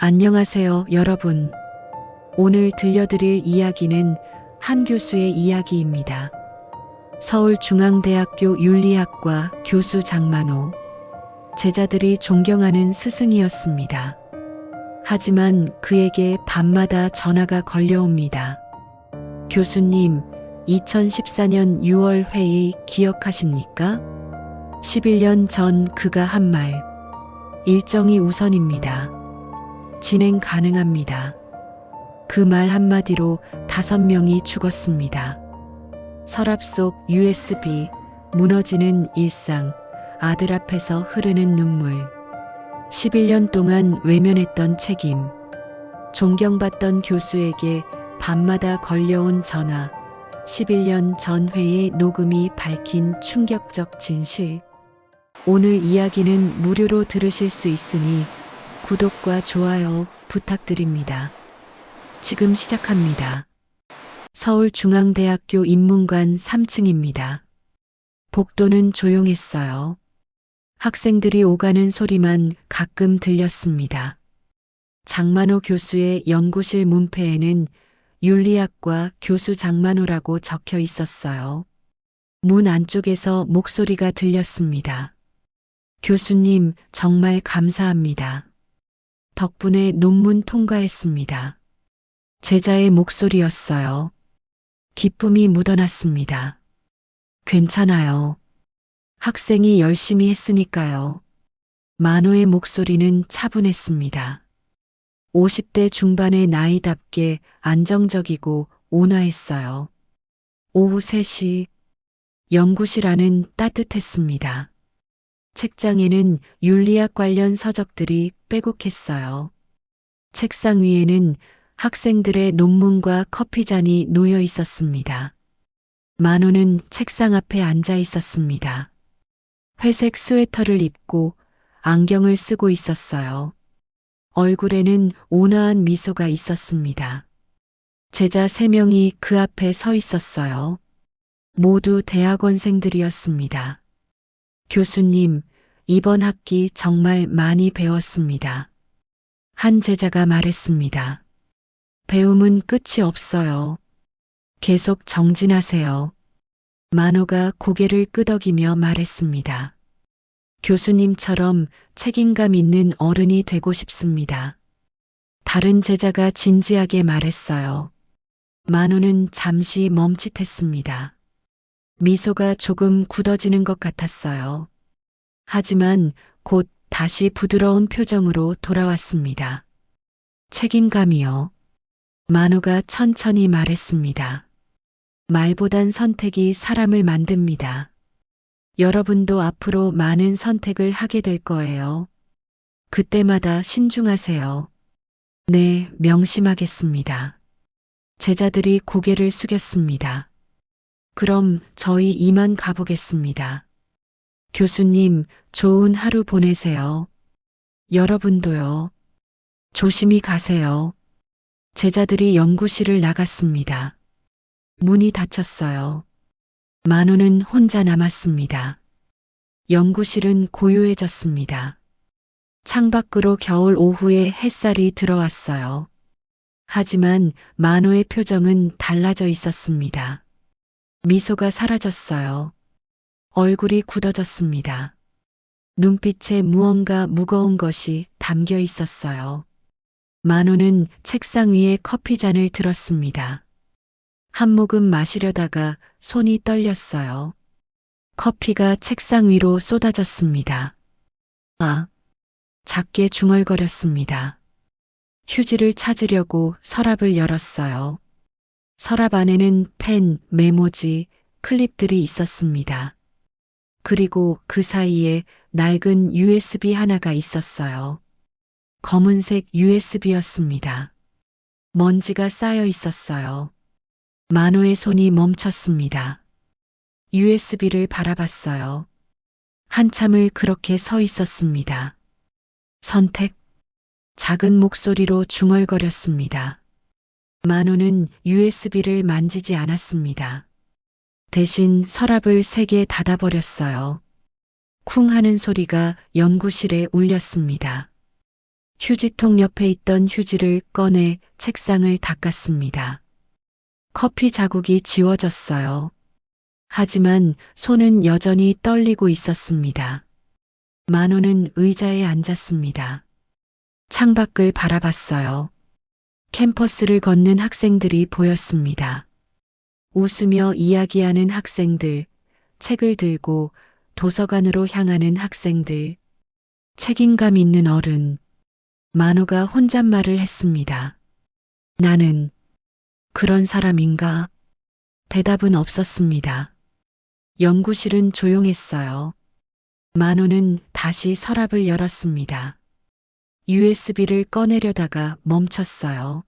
안녕하세요, 여러분. 오늘 들려드릴 이야기는 한 교수의 이야기입니다. 서울중앙대학교 윤리학과 교수 장만호. 제자들이 존경하는 스승이었습니다. 하지만 그에게 밤마다 전화가 걸려옵니다. 교수님, 2014년 6월 회의 기억하십니까? 11년 전 그가 한 말. 일정이 우선입니다. 진행 가능합니다. 그 말 한마디로 5명이 죽었습니다. 서랍 속 USB, 무너지는 일상, 아들 앞에서 흐르는 눈물. 11년 동안 외면했던 책임. 존경받던 교수에게 밤마다 걸려온 전화. 11년 전 회의 녹음이 밝힌 충격적 진실. 오늘 이야기는 무료로 들으실 수 있으니 구독과 좋아요 부탁드립니다. 지금 시작합니다. 서울중앙대학교 인문관 3층입니다. 복도는 조용했어요. 학생들이 오가는 소리만 가끔 들렸습니다. 장만호 교수의 연구실 문패에는 윤리학과 교수 장만호라고 적혀 있었어요. 문 안쪽에서 목소리가 들렸습니다. 교수님, 정말 감사합니다. 덕분에 논문 통과했습니다. 제자의 목소리였어요. 기쁨이 묻어났습니다. 괜찮아요. 학생이 열심히 했으니까요. 만호의 목소리는 차분했습니다. 50대 중반의 나이답게 안정적이고 온화했어요. 오후 3시, 연구실 안은 따뜻했습니다. 책장에는 윤리학 관련 서적들이 빼곡했어요. 책상 위에는 학생들의 논문과 커피잔이 놓여 있었습니다. 만호는 책상 앞에 앉아 있었습니다. 회색 스웨터를 입고 안경을 쓰고 있었어요. 얼굴에는 온화한 미소가 있었습니다. 제자 3명이 그 앞에 서 있었어요. 모두 대학원생들이었습니다. 교수님, 이번 학기 정말 많이 배웠습니다. 한 제자가 말했습니다. 배움은 끝이 없어요. 계속 정진하세요. 만호가 고개를 끄덕이며 말했습니다. 교수님처럼 책임감 있는 어른이 되고 싶습니다. 다른 제자가 진지하게 말했어요. 만호는 잠시 멈칫했습니다. 미소가 조금 굳어지는 것 같았어요. 하지만 곧 다시 부드러운 표정으로 돌아왔습니다. 책임감이요. 만호가 천천히 말했습니다. 말보단 선택이 사람을 만듭니다. 여러분도 앞으로 많은 선택을 하게 될 거예요. 그때마다 신중하세요. 네, 명심하겠습니다. 제자들이 고개를 숙였습니다. 그럼 저희 이만 가보겠습니다. 교수님, 좋은 하루 보내세요. 여러분도요. 조심히 가세요. 제자들이 연구실을 나갔습니다. 문이 닫혔어요. 만호는 혼자 남았습니다. 연구실은 고요해졌습니다. 창밖으로 겨울 오후에 햇살이 들어왔어요. 하지만 만호의 표정은 달라져 있었습니다. 미소가 사라졌어요. 얼굴이 굳어졌습니다. 눈빛에 무언가 무거운 것이 담겨 있었어요. 만호는 책상 위에 커피잔을 들었습니다. 한 모금 마시려다가 손이 떨렸어요. 커피가 책상 위로 쏟아졌습니다. 아, 작게 중얼거렸습니다. 휴지를 찾으려고 서랍을 열었어요. 서랍 안에는 펜, 메모지, 클립들이 있었습니다. 그리고 그 사이에 낡은 USB 하나가 있었어요. 검은색 USB였습니다. 먼지가 쌓여 있었어요. 만호의 손이 멈췄습니다. USB를 바라봤어요. 한참을 그렇게 서 있었습니다. 선택. 작은 목소리로 중얼거렸습니다. 만호는 USB를 만지지 않았습니다. 대신 서랍을 3개 닫아버렸어요. 쿵 하는 소리가 연구실에 울렸습니다. 휴지통 옆에 있던 휴지를 꺼내 책상을 닦았습니다. 커피 자국이 지워졌어요. 하지만 손은 여전히 떨리고 있었습니다. 만호는 의자에 앉았습니다. 창밖을 바라봤어요. 캠퍼스를 걷는 학생들이 보였습니다. 웃으며 이야기하는 학생들, 책을 들고 도서관으로 향하는 학생들, 책임감 있는 어른. 만호가 혼잣말을 했습니다. 나는 그런 사람인가? 대답은 없었습니다. 연구실은 조용했어요. 만호는 다시 서랍을 열었습니다. USB를 꺼내려다가 멈췄어요.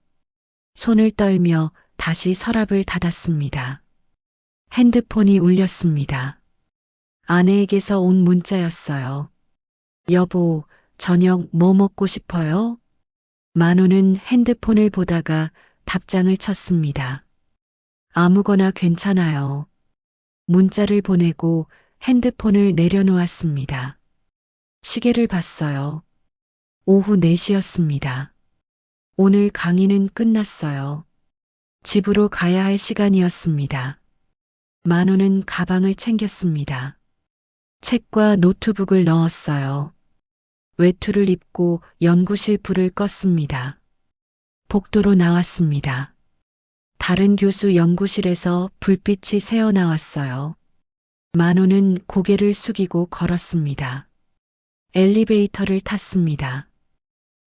손을 떨며 다시 서랍을 닫았습니다. 핸드폰이 울렸습니다. 아내에게서 온 문자였어요. 여보, 저녁 뭐 먹고 싶어요? 만호는 핸드폰을 보다가 답장을 쳤습니다. 아무거나 괜찮아요. 문자를 보내고 핸드폰을 내려놓았습니다. 시계를 봤어요. 오후 4시였습니다. 오늘 강의는 끝났어요. 집으로 가야 할 시간이었습니다. 만호는 가방을 챙겼습니다. 책과 노트북을 넣었어요. 외투를 입고 연구실 불을 껐습니다. 복도로 나왔습니다. 다른 교수 연구실에서 불빛이 새어나왔어요. 만호는 고개를 숙이고 걸었습니다. 엘리베이터를 탔습니다.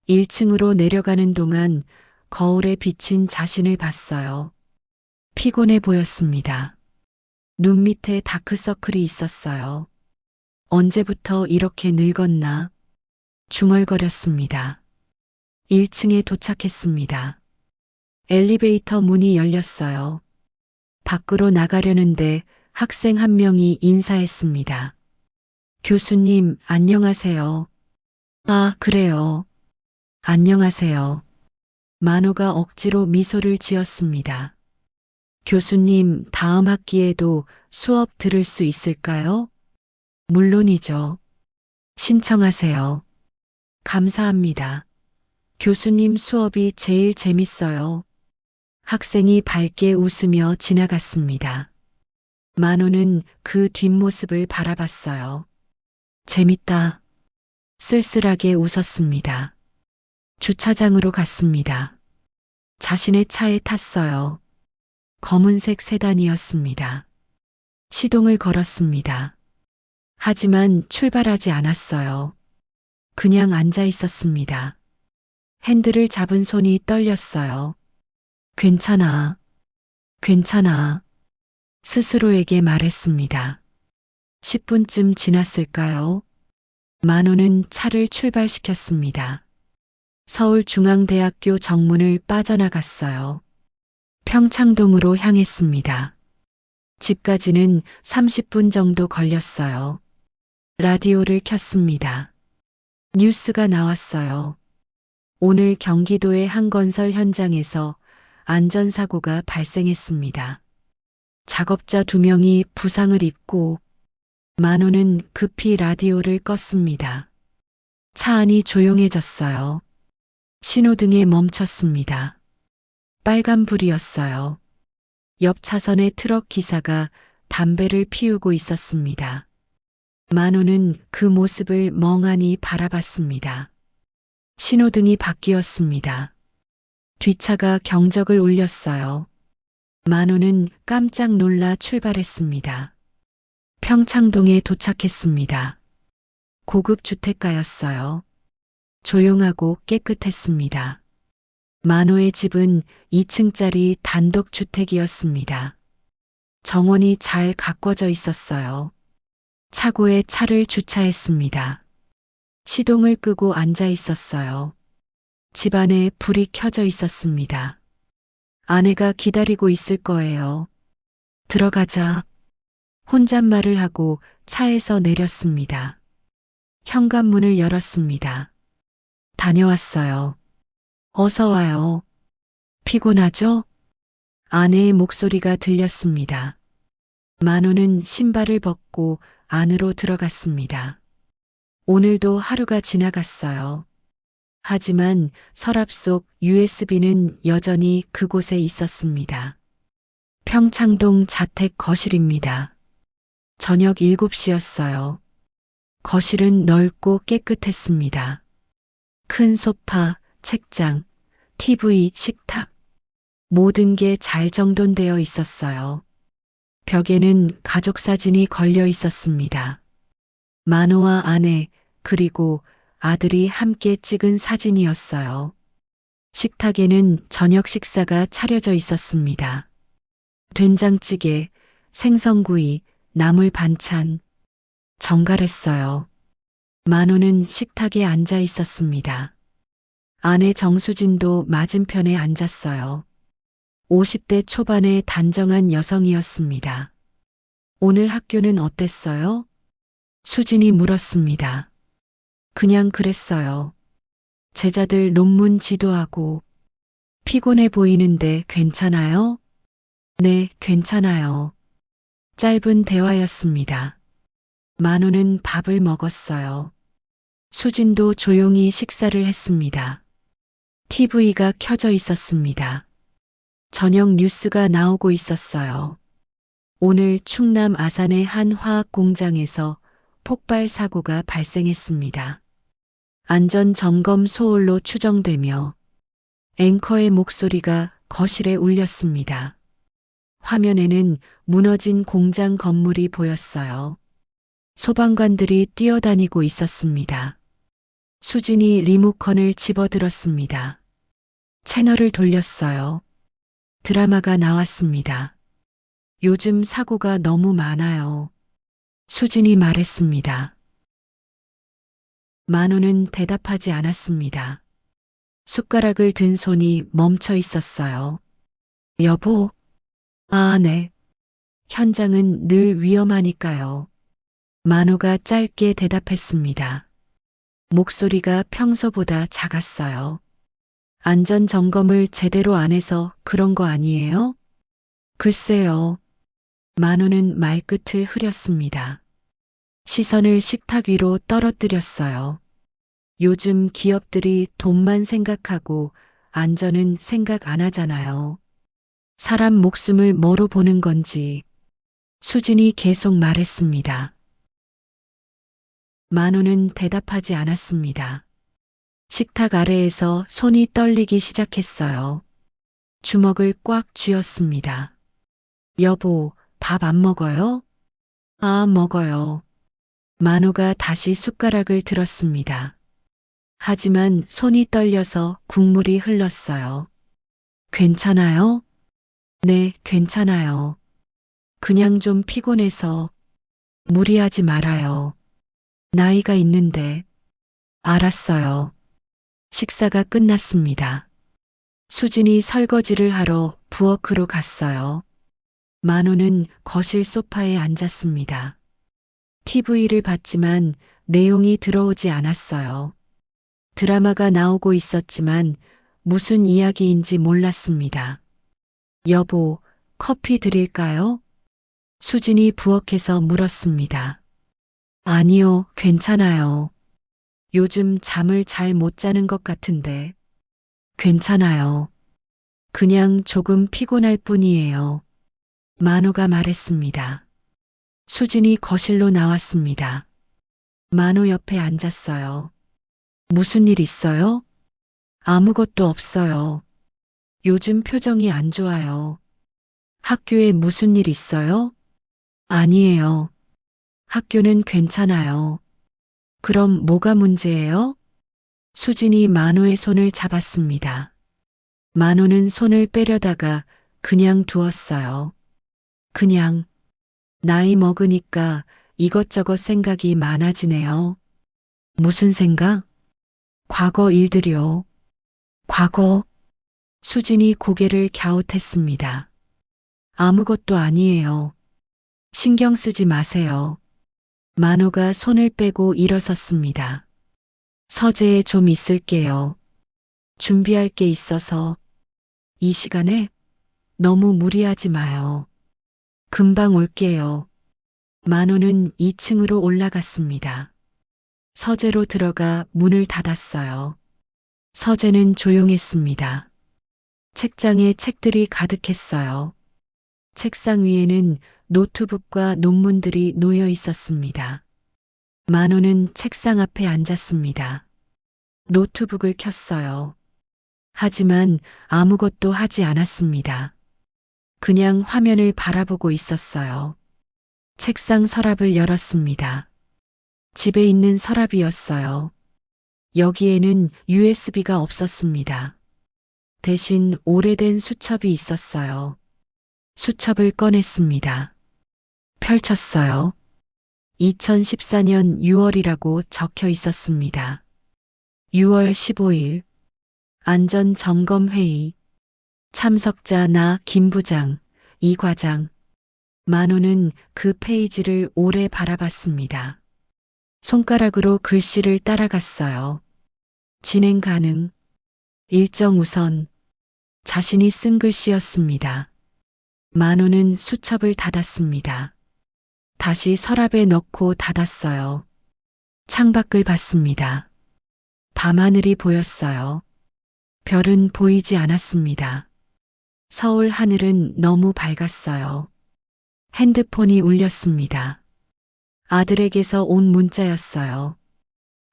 1층으로 내려가는 동안 거울에 비친 자신을 봤어요. 피곤해 보였습니다. 눈 밑에 다크서클이 있었어요. 언제부터 이렇게 늙었나? 중얼거렸습니다. 1층에 도착했습니다. 엘리베이터 문이 열렸어요. 밖으로 나가려는데 학생 한 명이 인사했습니다. 교수님, 안녕하세요. 아, 그래요. 안녕하세요. 만호가 억지로 미소를 지었습니다. 교수님, 다음 학기에도 수업 들을 수 있을까요? 물론이죠. 신청하세요. 감사합니다. 교수님 수업이 제일 재밌어요. 학생이 밝게 웃으며 지나갔습니다. 만호는 그 뒷모습을 바라봤어요. 재밌다. 쓸쓸하게 웃었습니다. 주차장으로 갔습니다. 자신의 차에 탔어요. 검은색 세단이었습니다. 시동을 걸었습니다. 하지만 출발하지 않았어요. 그냥 앉아 있었습니다. 핸들을 잡은 손이 떨렸어요. 괜찮아. 괜찮아. 스스로에게 말했습니다. 10분쯤 지났을까요? 만호는 차를 출발시켰습니다. 서울중앙대학교 정문을 빠져나갔어요. 평창동으로 향했습니다. 집까지는 30분 정도 걸렸어요. 라디오를 켰습니다. 뉴스가 나왔어요. 오늘 경기도의 한 건설 현장에서 안전사고가 발생했습니다. 작업자 2명이 부상을 입고. 만호는 급히 라디오를 껐습니다. 차 안이 조용해졌어요. 신호등에 멈췄습니다. 빨간불이었어요. 옆 차선의 트럭 기사가 담배를 피우고 있었습니다. 만호는 그 모습을 멍하니 바라봤습니다. 신호등이 바뀌었습니다. 뒷차가 경적을 울렸어요. 만호는 깜짝 놀라 출발했습니다. 평창동에 도착했습니다. 고급 주택가였어요. 조용하고 깨끗했습니다. 만호의 집은 2층짜리 단독주택이었습니다. 정원이 잘 가꿔져 있었어요. 차고에 차를 주차했습니다. 시동을 끄고 앉아 있었어요. 집안에 불이 켜져 있었습니다. 아내가 기다리고 있을 거예요. 들어가자. 혼잣말을 하고 차에서 내렸습니다. 현관문을 열었습니다. 다녀왔어요. 어서 와요. 피곤하죠? 아내의 목소리가 들렸습니다. 만호는 신발을 벗고 안으로 들어갔습니다. 오늘도 하루가 지나갔어요. 하지만 서랍 속 USB는 여전히 그곳에 있었습니다. 평창동 자택 거실입니다. 저녁 7시였어요. 거실은 넓고 깨끗했습니다. 큰 소파, 책장, TV, 식탁. 모든 게 잘 정돈되어 있었어요. 벽에는 가족 사진이 걸려 있었습니다. 만호와 아내, 그리고 아들이 함께 찍은 사진이었어요. 식탁에는 저녁 식사가 차려져 있었습니다. 된장찌개, 생선구이, 나물 반찬. 정갈했어요. 만호는 식탁에 앉아 있었습니다. 아내 정수진도 맞은편에 앉았어요. 50대 초반의 단정한 여성이었습니다. 오늘 학교는 어땠어요? 수진이 물었습니다. 그냥 그랬어요. 제자들 논문 지도하고. 피곤해 보이는데 괜찮아요? 네, 괜찮아요. 짧은 대화였습니다. 만호는 밥을 먹었어요. 수진도 조용히 식사를 했습니다. TV가 켜져 있었습니다. 저녁 뉴스가 나오고 있었어요. 오늘 충남 아산의 한 화학 공장에서 폭발 사고가 발생했습니다. 안전 점검 소홀로 추정되며 앵커의 목소리가 거실에 울렸습니다. 화면에는 무너진 공장 건물이 보였어요. 소방관들이 뛰어다니고 있었습니다. 수진이 리모컨을 집어들었습니다. 채널을 돌렸어요. 드라마가 나왔습니다. 요즘 사고가 너무 많아요. 수진이 말했습니다. 만호는 대답하지 않았습니다. 숟가락을 든 손이 멈춰 있었어요. 여보? 아, 네. 현장은 늘 위험하니까요. 만호가 짧게 대답했습니다. 목소리가 평소보다 작았어요. 안전 점검을 제대로 안 해서 그런 거 아니에요? 글쎄요. 만호는 말끝을 흐렸습니다. 시선을 식탁 위로 떨어뜨렸어요. 요즘 기업들이 돈만 생각하고 안전은 생각 안 하잖아요. 사람 목숨을 뭐로 보는 건지. 수진이 계속 말했습니다. 만호는 대답하지 않았습니다. 식탁 아래에서 손이 떨리기 시작했어요. 주먹을 꽉 쥐었습니다. 여보, 밥 안 먹어요? 아, 먹어요. 만호가 다시 숟가락을 들었습니다. 하지만 손이 떨려서 국물이 흘렀어요. 괜찮아요? 네, 괜찮아요. 그냥 좀 피곤해서. 무리하지 말아요. 나이가 있는데. 알았어요. 식사가 끝났습니다. 수진이 설거지를 하러 부엌으로 갔어요. 만호는 거실 소파에 앉았습니다. TV를 봤지만 내용이 들어오지 않았어요. 드라마가 나오고 있었지만 무슨 이야기인지 몰랐습니다. 여보, 커피 드릴까요? 수진이 부엌에서 물었습니다. 아니요, 괜찮아요. 요즘 잠을 잘 못 자는 것 같은데. 괜찮아요. 그냥 조금 피곤할 뿐이에요. 만호가 말했습니다. 수진이 거실로 나왔습니다. 만호 옆에 앉았어요. 무슨 일 있어요? 아무것도 없어요. 요즘 표정이 안 좋아요. 학교에 무슨 일 있어요? 아니에요. 학교는 괜찮아요. 그럼 뭐가 문제예요? 수진이 만호의 손을 잡았습니다. 만호는 손을 빼려다가 그냥 두었어요. 그냥, 나이 먹으니까 이것저것 생각이 많아지네요. 무슨 생각? 과거 일들이요. 과거? 수진이 고개를 갸웃했습니다. 아무것도 아니에요. 신경 쓰지 마세요. 만호가 손을 빼고 일어섰습니다. 서재에 좀 있을게요. 준비할 게 있어서. 이 시간에? 너무 무리하지 마요. 금방 올게요. 만호는 2층으로 올라갔습니다. 서재로 들어가 문을 닫았어요. 서재는 조용했습니다. 책장에 책들이 가득했어요. 책상 위에는 노트북과 논문들이 놓여 있었습니다. 만호는 책상 앞에 앉았습니다. 노트북을 켰어요. 하지만 아무것도 하지 않았습니다. 그냥 화면을 바라보고 있었어요. 책상 서랍을 열었습니다. 집에 있는 서랍이었어요. 여기에는 USB가 없었습니다. 대신 오래된 수첩이 있었어요. 수첩을 꺼냈습니다. 펼쳤어요. 2014년 6월이라고 적혀 있었습니다. 6월 15일 안전점검회의 참석자 나 김 부장, 이 과장. 만호는 그 페이지를 오래 바라봤습니다. 손가락으로 글씨를 따라갔어요. 진행 가능. 일정 우선. 자신이 쓴 글씨였습니다. 만호는 수첩을 닫았습니다. 다시 서랍에 넣고 닫았어요. 창밖을 봤습니다. 밤하늘이 보였어요. 별은 보이지 않았습니다. 서울 하늘은 너무 밝았어요. 핸드폰이 울렸습니다. 아들에게서 온 문자였어요.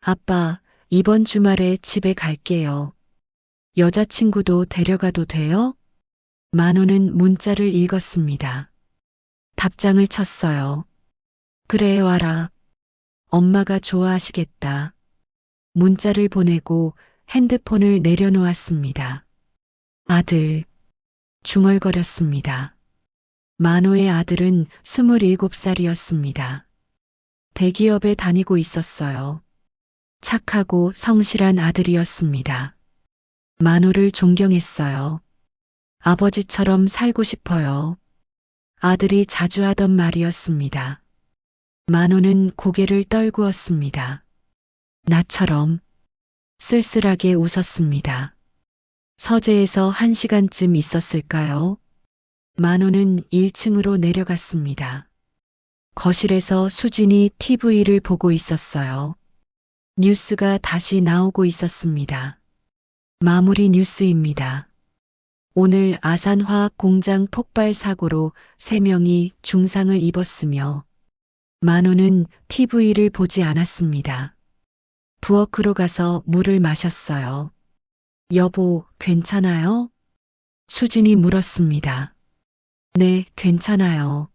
아빠, 이번 주말에 집에 갈게요. 여자친구도 데려가도 돼요? 만호는 문자를 읽었습니다. 답장을 쳤어요. 그래, 와라. 엄마가 좋아하시겠다. 문자를 보내고 핸드폰을 내려놓았습니다. 아들. 중얼거렸습니다. 만호의 아들은 27살이었습니다. 대기업에 다니고 있었어요. 착하고 성실한 아들이었습니다. 만호를 존경했어요. 아버지처럼 살고 싶어요. 아들이 자주 하던 말이었습니다. 만호는 고개를 떨구었습니다. 나처럼 쓸쓸하게 웃었습니다. 서재에서 1시간쯤 있었을까요? 만호는 1층으로 내려갔습니다. 거실에서 수진이 TV를 보고 있었어요. 뉴스가 다시 나오고 있었습니다. 마무리 뉴스입니다. 오늘 아산화학 공장 폭발 사고로 3명이 중상을 입었으며 만호는 TV를 보지 않았습니다. 부엌으로 가서 물을 마셨어요. 여보, 괜찮아요? 수진이 물었습니다. 네, 괜찮아요.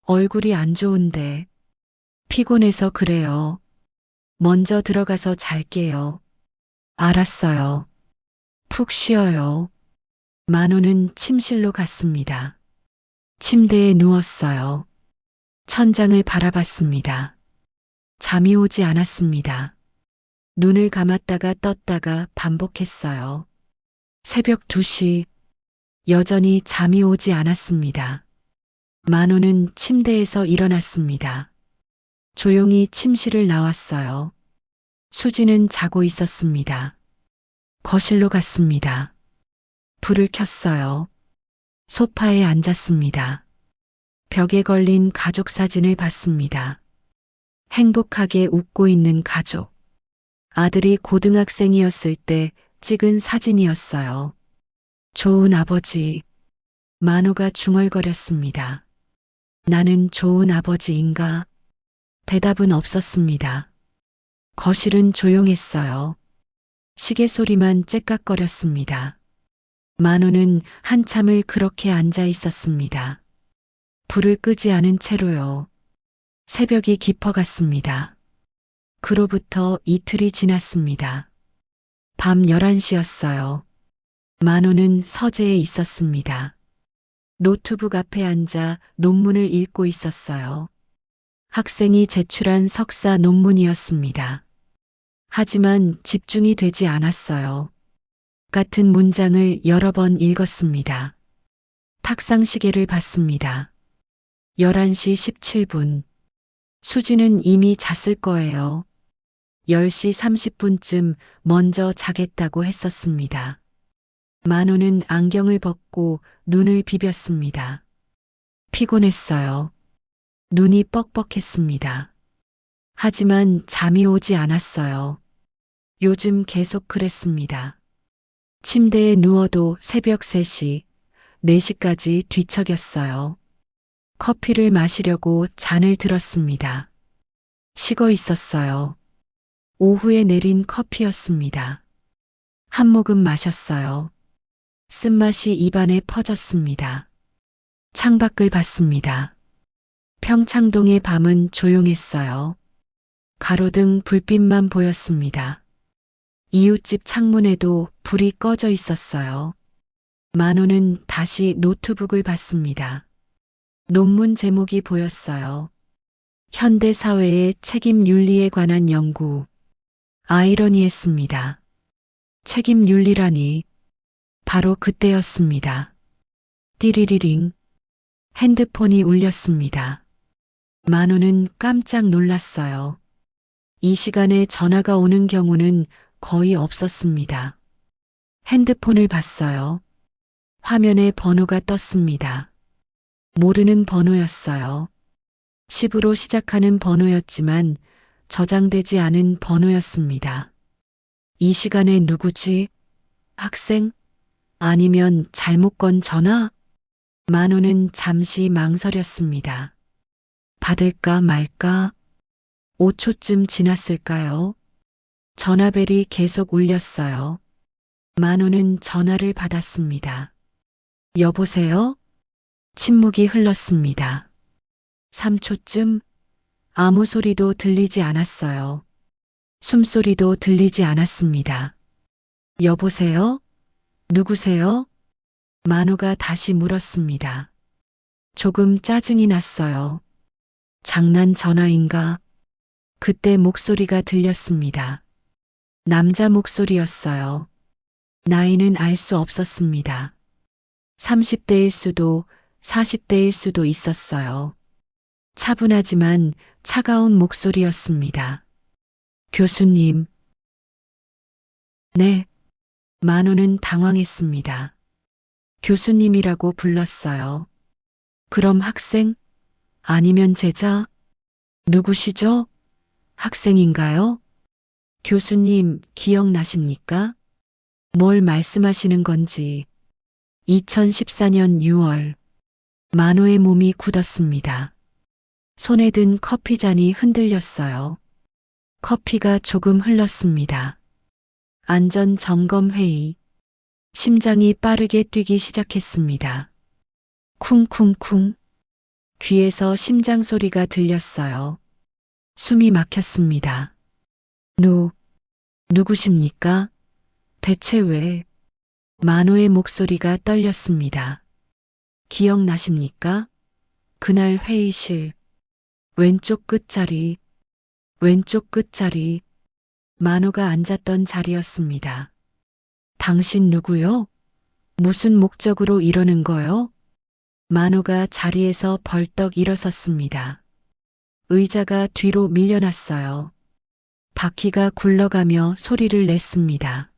얼굴이 안 좋은데. 피곤해서 그래요. 먼저 들어가서 잘게요. 알았어요. 푹 쉬어요. 만호는 침실로 갔습니다. 침대에 누웠어요. 천장을 바라봤습니다. 잠이 오지 않았습니다. 눈을 감았다가 떴다가 반복했어요. 새벽 2시. 여전히 잠이 오지 않았습니다. 만호는 침대에서 일어났습니다. 조용히 침실을 나왔어요. 수지는 자고 있었습니다. 거실로 갔습니다. 불을 켰어요. 소파에 앉았습니다. 벽에 걸린 가족 사진을 봤습니다. 행복하게 웃고 있는 가족. 아들이 고등학생이었을 때 찍은 사진이었어요. 좋은 아버지. 만호가 중얼거렸습니다. 나는 좋은 아버지인가? 대답은 없었습니다. 거실은 조용했어요. 시계 소리만 째깍거렸습니다. 만호는 한참을 그렇게 앉아 있었습니다. 불을 끄지 않은 채로요. 새벽이 깊어갔습니다. 그로부터 이틀이 지났습니다. 밤 11시였어요. 만호는 서재에 있었습니다. 노트북 앞에 앉아 논문을 읽고 있었어요. 학생이 제출한 석사 논문이었습니다. 하지만 집중이 되지 않았어요. 같은 문장을 여러 번 읽었습니다. 탁상 시계를 봤습니다. 11시 17분. 수지는 이미 잤을 거예요. 10시 30분쯤 먼저 자겠다고 했었습니다. 만호는 안경을 벗고 눈을 비볐습니다. 피곤했어요. 눈이 뻑뻑했습니다. 하지만 잠이 오지 않았어요. 요즘 계속 그랬습니다. 침대에 누워도 새벽 3시, 4시까지 뒤척였어요. 커피를 마시려고 잔을 들었습니다. 식어 있었어요. 오후에 내린 커피였습니다. 한 모금 마셨어요. 쓴맛이 입안에 퍼졌습니다. 창밖을 봤습니다. 평창동의 밤은 조용했어요. 가로등 불빛만 보였습니다. 이웃집 창문에도 불이 꺼져 있었어요. 만호는 다시 노트북을 봤습니다. 논문 제목이 보였어요. 현대 사회의 책임 윤리에 관한 연구. 아이러니했습니다. 책임 윤리라니. 바로 그때였습니다. 띠리리링. 핸드폰이 울렸습니다. 만호는 깜짝 놀랐어요. 이 시간에 전화가 오는 경우는 거의 없었습니다. 핸드폰을 봤어요. 화면에 번호가 떴습니다. 모르는 번호였어요. 10으로 시작하는 번호였지만 저장되지 않은 번호였습니다. 이 시간에 누구지? 학생? 아니면 잘못 건 전화? 만호는 잠시 망설였습니다. 받을까 말까? 5초쯤 지났을까요? 전화벨이 계속 울렸어요. 만호는 전화를 받았습니다. 여보세요? 침묵이 흘렀습니다. 3초쯤 아무 소리도 들리지 않았어요. 숨소리도 들리지 않았습니다. 여보세요? 누구세요? 만호가 다시 물었습니다. 조금 짜증이 났어요. 장난 전화인가? 그때 목소리가 들렸습니다. 남자 목소리였어요. 나이는 알 수 없었습니다. 30대일 수도 40대일 수도 있었어요. 차분하지만 차가운 목소리였습니다. 교수님. 네. 만호는 당황했습니다. 교수님이라고 불렀어요. 그럼 학생? 아니면 제자? 누구시죠? 학생인가요? 교수님, 기억나십니까? 뭘 말씀하시는 건지. 2014년 6월, 만호의 몸이 굳었습니다. 손에 든 커피잔이 흔들렸어요. 커피가 조금 흘렀습니다. 안전 점검 회의. 심장이 빠르게 뛰기 시작했습니다. 쿵쿵쿵. 귀에서 심장 소리가 들렸어요. 숨이 막혔습니다. 누구십니까? 대체 왜? 만호의 목소리가 떨렸습니다. 기억나십니까? 그날 회의실. 왼쪽 끝자리. 만호가 앉았던 자리였습니다. 당신 누구요? 무슨 목적으로 이러는 거요? 만호가 자리에서 벌떡 일어섰습니다. 의자가 뒤로 밀려났어요. 바퀴가 굴러가며 소리를 냈습니다.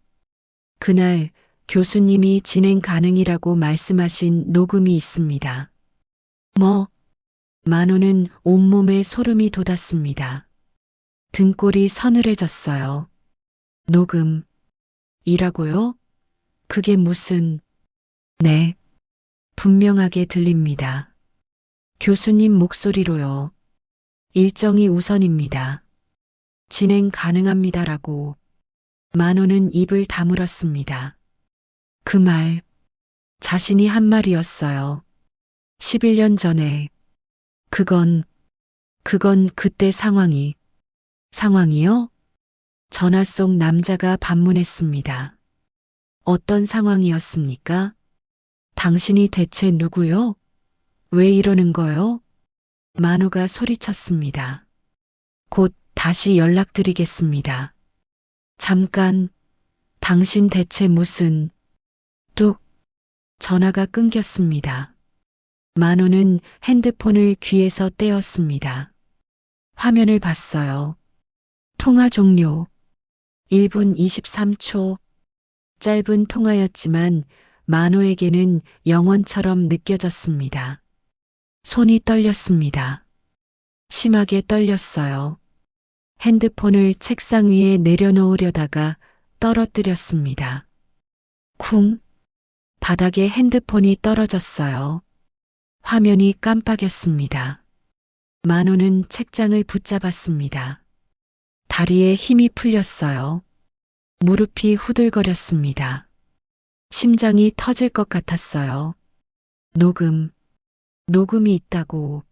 그날 교수님이 진행 가능이라고 말씀하신 녹음이 있습니다. 뭐? 만호는 온몸에 소름이 돋았습니다. 등골이 서늘해졌어요. 녹음이라고요? 그게 무슨... 네. 분명하게 들립니다. 교수님 목소리로요. 일정이 우선입니다. 진행 가능합니다라고. 만호는 입을 다물었습니다. 그 말, 자신이 한 말이었어요. 11년 전에. 그건 그때 상황이요? 전화 속 남자가 반문했습니다. 어떤 상황이었습니까? 당신이 대체 누구요? 왜 이러는 거요? 만호가 소리쳤습니다. 곧 다시 연락드리겠습니다. 잠깐, 당신 대체 무슨... 뚝, 전화가 끊겼습니다. 만호는 핸드폰을 귀에서 떼었습니다. 화면을 봤어요. 통화 종료. 1분 23초. 짧은 통화였지만 만호에게는 영원처럼 느껴졌습니다. 손이 떨렸습니다. 심하게 떨렸어요. 핸드폰을 책상 위에 내려놓으려다가 떨어뜨렸습니다. 쿵. 바닥에 핸드폰이 떨어졌어요. 화면이 깜빡였습니다. 만호는 책장을 붙잡았습니다. 다리에 힘이 풀렸어요. 무릎이 후들거렸습니다. 심장이 터질 것 같았어요. 녹음이 있다고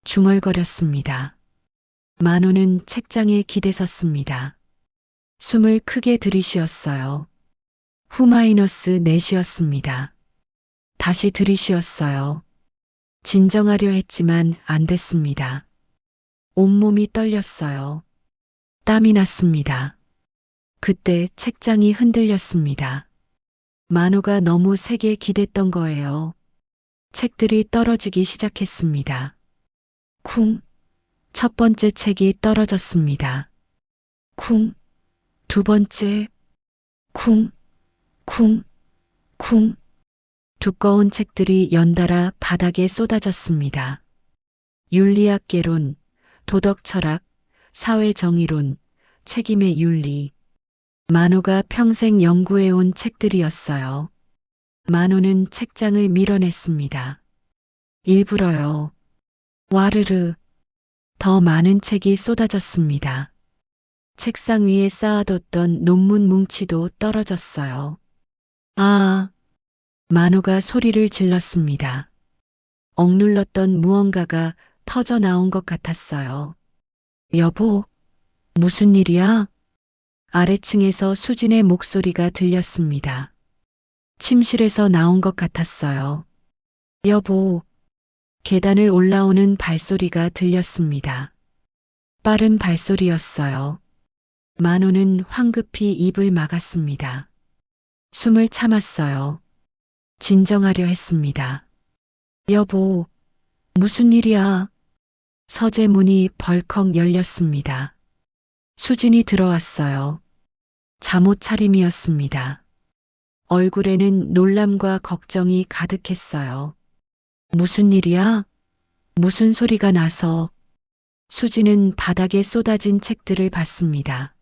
중얼거렸습니다. 만호는 책장에 기대섰습니다. 숨을 크게 들이쉬었어요. 후-4였습니다. 다시 들이쉬었어요. 진정하려 했지만 안 됐습니다. 온몸이 떨렸어요. 땀이 났습니다. 그때 책장이 흔들렸습니다. 만호가 너무 세게 기댔던 거예요. 책들이 떨어지기 시작했습니다. 쿵. 첫 번째 책이 떨어졌습니다. 쿵. 두 번째. 쿵. 쿵. 쿵. 두꺼운 책들이 연달아 바닥에 쏟아졌습니다. 윤리학 개론, 도덕 철학, 사회 정의론, 책임의 윤리. 만호가 평생 연구해온 책들이었어요. 만호는 책장을 밀어냈습니다. 일부러요. 와르르. 더 많은 책이 쏟아졌습니다. 책상 위에 쌓아뒀던 논문 뭉치도 떨어졌어요. 아! 만호가 소리를 질렀습니다. 억눌렀던 무언가가 터져 나온 것 같았어요. 여보, 무슨 일이야? 아래층에서 수진의 목소리가 들렸습니다. 침실에서 나온 것 같았어요. 여보, 계단을 올라오는 발소리가 들렸습니다. 빠른 발소리였어요. 만호는 황급히 입을 막았습니다. 숨을 참았어요. 진정하려 했습니다. 여보, 무슨 일이야? 서재 문이 벌컥 열렸습니다. 수진이 들어왔어요. 잠옷 차림이었습니다. 얼굴에는 놀람과 걱정이 가득했어요. 무슨 일이야? 무슨 소리가 나서? 수진은 바닥에 쏟아진 책들을 봤습니다.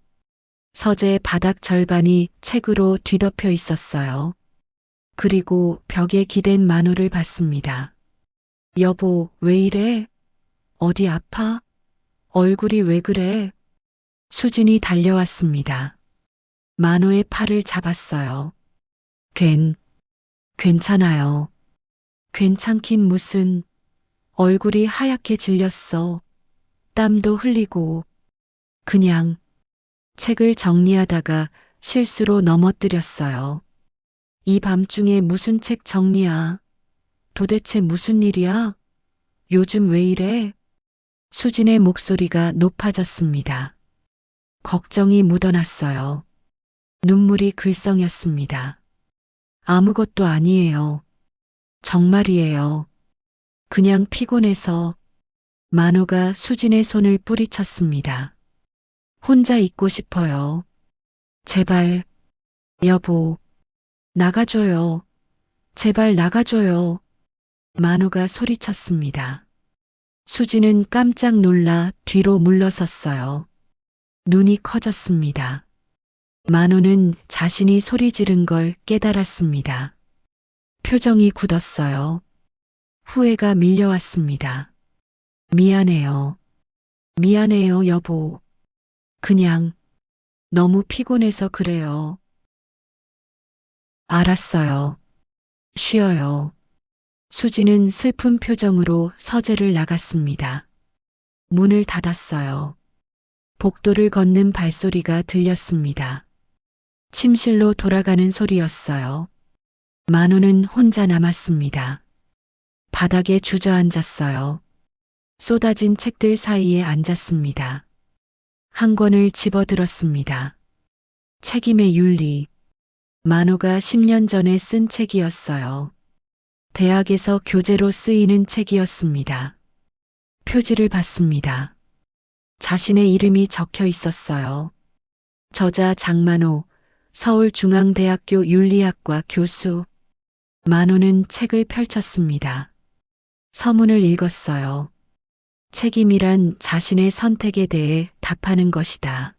서재 바닥 절반이 책으로 뒤덮여 있었어요. 그리고 벽에 기댄 만호를 봤습니다. 여보, 왜 이래? 어디 아파? 얼굴이 왜 그래? 수진이 달려왔습니다. 만호의 팔을 잡았어요. 괜찮아요. 괜찮긴 무슨. 얼굴이 하얗게 질렸어. 땀도 흘리고. 그냥 책을 정리하다가 실수로 넘어뜨렸어요. 이 밤중에 무슨 책 정리야? 도대체 무슨 일이야? 요즘 왜 이래? 수진의 목소리가 높아졌습니다. 걱정이 묻어났어요. 눈물이 글썽였습니다. 아무것도 아니에요. 정말이에요. 그냥 피곤해서. 만호가 수진의 손을 뿌리쳤습니다. 혼자 있고 싶어요. 제발, 여보, 나가줘요. 제발 나가줘요. 만호가 소리쳤습니다. 수진은 깜짝 놀라 뒤로 물러섰어요. 눈이 커졌습니다. 만호는 자신이 소리 지른 걸 깨달았습니다. 표정이 굳었어요. 후회가 밀려왔습니다. 미안해요. 미안해요, 여보. 그냥 너무 피곤해서 그래요. 알았어요. 쉬어요. 수지는 슬픈 표정으로 서재를 나갔습니다. 문을 닫았어요. 복도를 걷는 발소리가 들렸습니다. 침실로 돌아가는 소리였어요. 만호는 혼자 남았습니다. 바닥에 주저앉았어요. 쏟아진 책들 사이에 앉았습니다. 한 권을 집어들었습니다. 책임의 윤리. 만호가 10년 전에 쓴 책이었어요. 대학에서 교재로 쓰이는 책이었습니다. 표지를 봤습니다. 자신의 이름이 적혀 있었어요. 저자 장만호, 서울중앙대학교 윤리학과 교수. 만호는 책을 펼쳤습니다. 서문을 읽었어요. 책임이란 자신의 선택에 대해 답하는 것이다.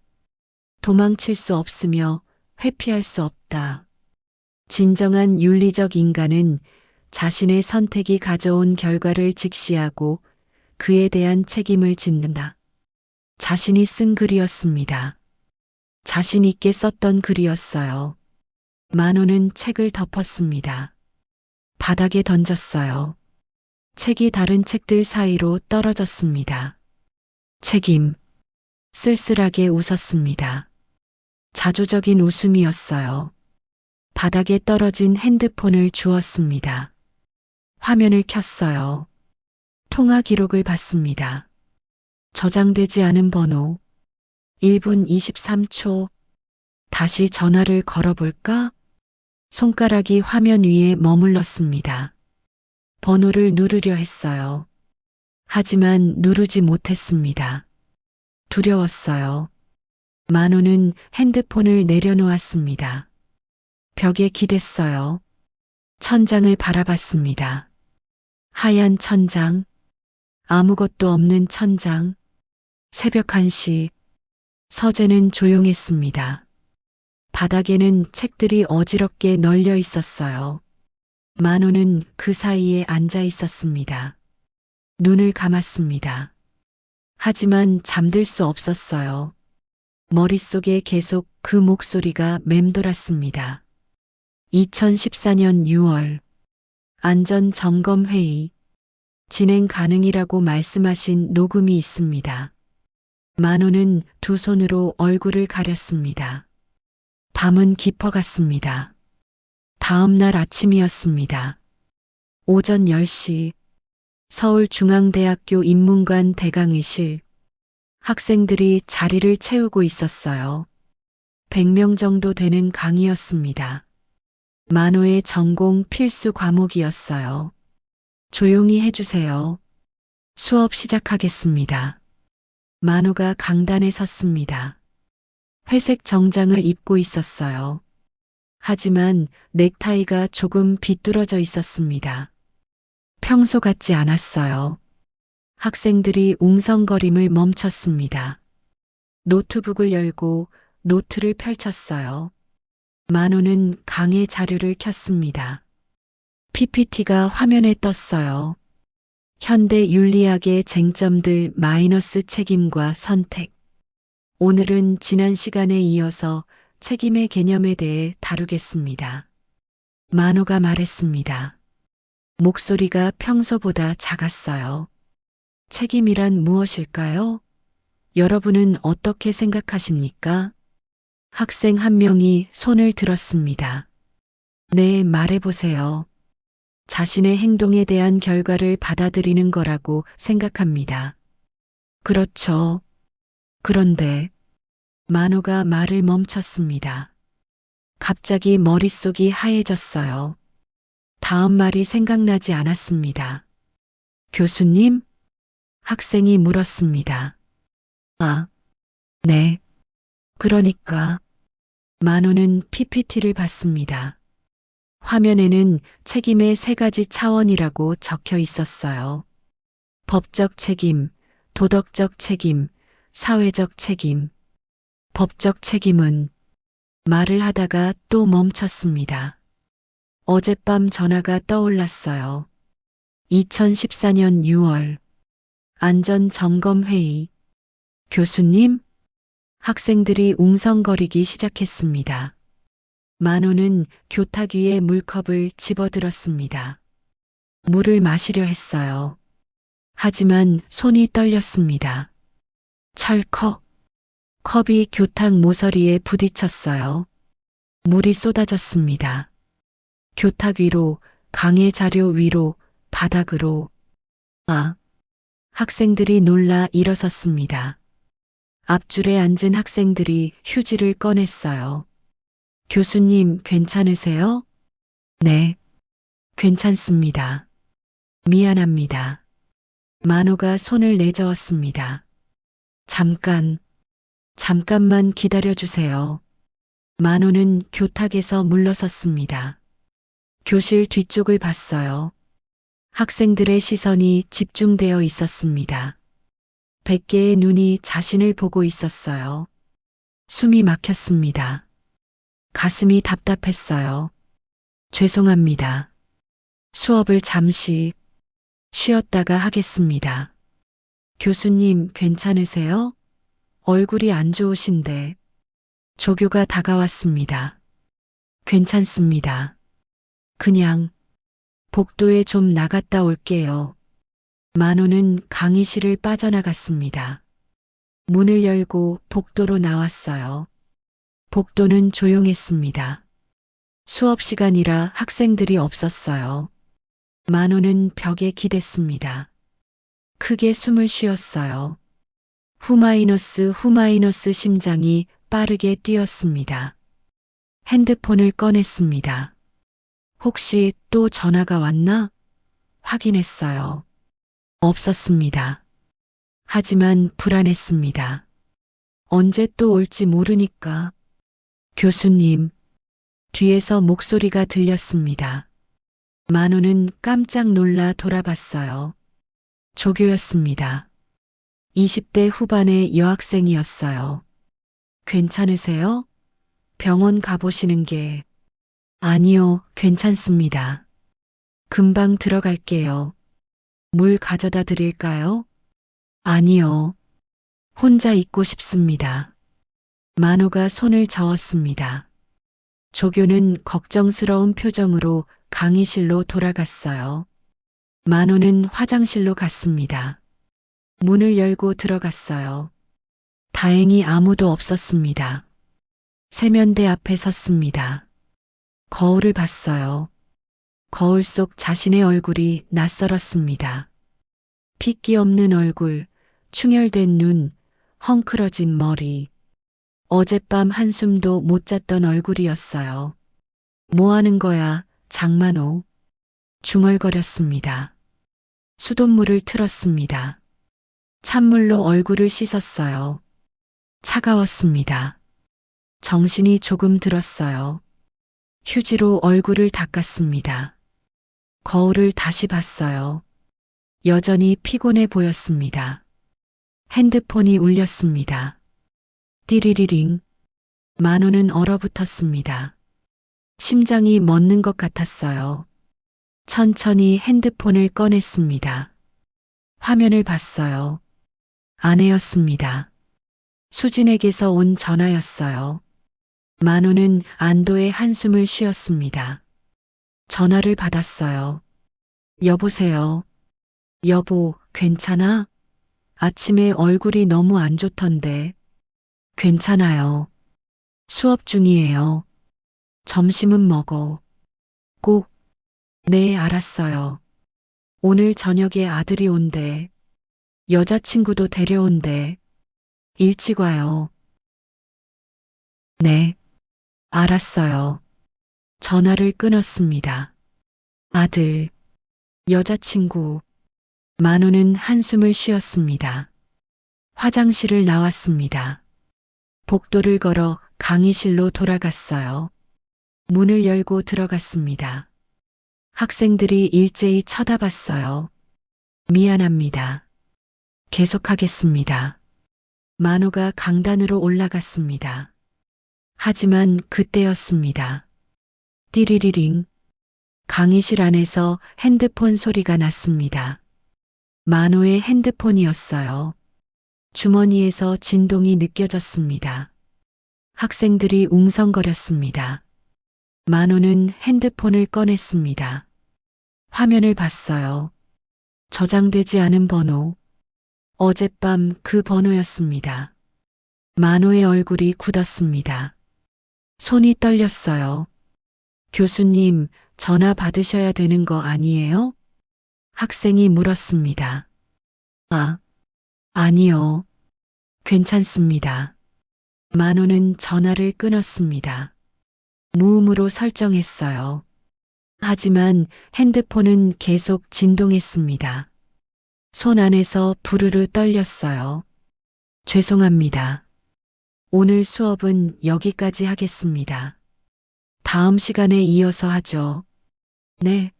도망칠 수 없으며 회피할 수 없다. 진정한 윤리적 인간은 자신의 선택이 가져온 결과를 직시하고 그에 대한 책임을 짓는다. 자신이 쓴 글이었습니다. 자신 있게 썼던 글이었어요. 만호는 책을 덮었습니다. 바닥에 던졌어요. 책이 다른 책들 사이로 떨어졌습니다. 책임. 쓸쓸하게 웃었습니다. 자조적인 웃음이었어요. 바닥에 떨어진 핸드폰을 주었습니다. 화면을 켰어요. 통화 기록을 봤습니다. 저장되지 않은 번호. 1분 23초. 다시 전화를 걸어볼까? 손가락이 화면 위에 머물렀습니다. 번호를 누르려 했어요. 하지만 누르지 못했습니다. 두려웠어요. 만호는 핸드폰을 내려놓았습니다. 벽에 기댔어요. 천장을 바라봤습니다. 하얀 천장, 아무것도 없는 천장, 새벽 1시, 서재는 조용했습니다. 바닥에는 책들이 어지럽게 널려 있었어요. 만호는 그 사이에 앉아 있었습니다. 눈을 감았습니다. 하지만 잠들 수 없었어요. 머릿속에 계속 그 목소리가 맴돌았습니다. 2014년 6월 안전점검회의 진행 가능이라고 말씀하신 녹음이 있습니다. 만호는 두 손으로 얼굴을 가렸습니다. 밤은 깊어갔습니다. 다음 날 아침이었습니다. 오전 10시 서울중앙대학교 인문관 대강의실 학생들이 자리를 채우고 있었어요. 100명 정도 되는 강의였습니다. 만호의 전공 필수 과목이었어요. 조용히 해주세요. 수업 시작하겠습니다. 만호가 강단에 섰습니다. 회색 정장을 입고 있었어요. 하지만 넥타이가 조금 비뚤어져 있었습니다. 평소 같지 않았어요. 학생들이 웅성거림을 멈췄습니다. 노트북을 열고 노트를 펼쳤어요. 만호는 강의 자료를 켰습니다. PPT가 화면에 떴어요. 현대 윤리학의 쟁점들 마이너스 책임과 선택. 오늘은 지난 시간에 이어서 책임의 개념에 대해 다루겠습니다. 만호가 말했습니다. 목소리가 평소보다 작았어요. 책임이란 무엇일까요? 여러분은 어떻게 생각하십니까? 학생 한 명이 손을 들었습니다. 네, 말해보세요. 자신의 행동에 대한 결과를 받아들이는 거라고 생각합니다. 그렇죠. 그런데 만호가 말을 멈췄습니다. 갑자기 머릿속이 하얘졌어요. 다음 말이 생각나지 않았습니다. 교수님? 학생이 물었습니다. 아, 네. 그러니까 만호는 PPT를 봤습니다. 화면에는 책임의 3가지 차원이라고 적혀 있었어요. 법적 책임, 도덕적 책임, 사회적 책임. 법적 책임은 말을 하다가 또 멈췄습니다. 어젯밤 전화가 떠올랐어요. 2014년 6월 안전점검회의. 교수님? 학생들이 웅성거리기 시작했습니다. 만호는 교탁 위에 물컵을 집어들었습니다. 물을 마시려 했어요. 하지만 손이 떨렸습니다. 철컥. 컵이 교탁 모서리에 부딪혔어요. 물이 쏟아졌습니다. 교탁 위로, 강의 자료 위로, 바닥으로. 아! 학생들이 놀라 일어섰습니다. 앞줄에 앉은 학생들이 휴지를 꺼냈어요. 교수님, 괜찮으세요? 네, 괜찮습니다. 미안합니다. 만호가 손을 내저었습니다. 잠깐만 기다려주세요. 만호는 교탁에서 물러섰습니다. 교실 뒤쪽을 봤어요. 학생들의 시선이 집중되어 있었습니다. 100개의 눈이 자신을 보고 있었어요. 숨이 막혔습니다. 가슴이 답답했어요. 죄송합니다. 수업을 잠시 쉬었다가 하겠습니다. 교수님, 괜찮으세요? 얼굴이 안 좋으신데. 조교가 다가왔습니다. 괜찮습니다. 그냥 복도에 좀 나갔다 올게요. 만호는 강의실을 빠져나갔습니다. 문을 열고 복도로 나왔어요. 복도는 조용했습니다. 수업 시간이라 학생들이 없었어요. 만호는 벽에 기댔습니다. 크게 숨을 쉬었어요. 후마이너스 심장이 빠르게 뛰었습니다. 핸드폰을 꺼냈습니다. 혹시 또 전화가 왔나? 확인했어요. 없었습니다. 하지만 불안했습니다. 언제 또 올지 모르니까. 교수님, 뒤에서 목소리가 들렸습니다. 만호는 깜짝 놀라 돌아봤어요. 조교였습니다. 20대 후반의 여학생이었어요. 괜찮으세요? 병원 가보시는 게. 아니요, 괜찮습니다. 금방 들어갈게요. 물 가져다 드릴까요? 아니요. 혼자 있고 싶습니다. 만호가 손을 저었습니다. 조교는 걱정스러운 표정으로 강의실로 돌아갔어요. 만호는 화장실로 갔습니다. 문을 열고 들어갔어요. 다행히 아무도 없었습니다. 세면대 앞에 섰습니다. 거울을 봤어요. 거울 속 자신의 얼굴이 낯설었습니다. 핏기 없는 얼굴, 충혈된 눈, 헝클어진 머리. 어젯밤 한숨도 못 잤던 얼굴이었어요. 뭐 하는 거야, 장만호. 중얼거렸습니다. 수돗물을 틀었습니다. 찬물로 얼굴을 씻었어요. 차가웠습니다. 정신이 조금 들었어요. 휴지로 얼굴을 닦았습니다. 거울을 다시 봤어요. 여전히 피곤해 보였습니다. 핸드폰이 울렸습니다. 띠리리링. 만호는 얼어붙었습니다. 심장이 멎는 것 같았어요. 천천히 핸드폰을 꺼냈습니다. 화면을 봤어요. 아내였습니다. 수진에게서 온 전화였어요. 만호는 안도의 한숨을 쉬었습니다. 전화를 받았어요. 여보세요. 여보, 괜찮아? 아침에 얼굴이 너무 안 좋던데. 괜찮아요. 수업 중이에요. 점심은 먹어. 꼭. 네, 알았어요. 오늘 저녁에 아들이 온대. 여자친구도 데려온대. 일찍 와요. 네. 알았어요. 전화를 끊었습니다. 아들, 여자친구. 만호는 한숨을 쉬었습니다. 화장실을 나왔습니다. 복도를 걸어 강의실로 돌아갔어요. 문을 열고 들어갔습니다. 학생들이 일제히 쳐다봤어요. 미안합니다. 계속하겠습니다. 만호가 강단으로 올라갔습니다. 하지만 그때였습니다. 띠리리링. 강의실 안에서 핸드폰 소리가 났습니다. 만호의 핸드폰이었어요. 주머니에서 진동이 느껴졌습니다. 학생들이 웅성거렸습니다. 만호는 핸드폰을 꺼냈습니다. 화면을 봤어요. 저장되지 않은 번호. 어젯밤 그 번호였습니다. 만호의 얼굴이 굳었습니다. 손이 떨렸어요. 교수님, 전화 받으셔야 되는 거 아니에요? 학생이 물었습니다. 아니요. 괜찮습니다. 만호는 전화를 끊었습니다. 무음으로 설정했어요. 하지만 핸드폰은 계속 진동했습니다. 손 안에서 부르르 떨렸어요. 죄송합니다. 오늘 수업은 여기까지 하겠습니다. 다음 시간에 이어서 하죠. 네.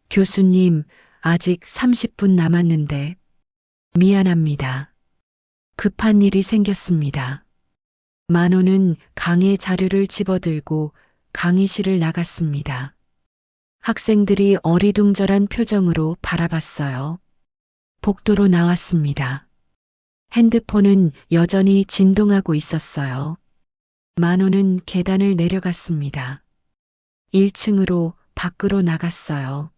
교수님, 아직 30분 남았는데. 미안합니다. 급한 일이 생겼습니다. 만호는 강의 자료를 집어들고 강의실을 나갔습니다. 학생들이 어리둥절한 표정으로 바라봤어요. 복도로 나왔습니다. 핸드폰은 여전히 진동하고 있었어요. 만호는 계단을 내려갔습니다. 1층으로 밖으로 나갔어요.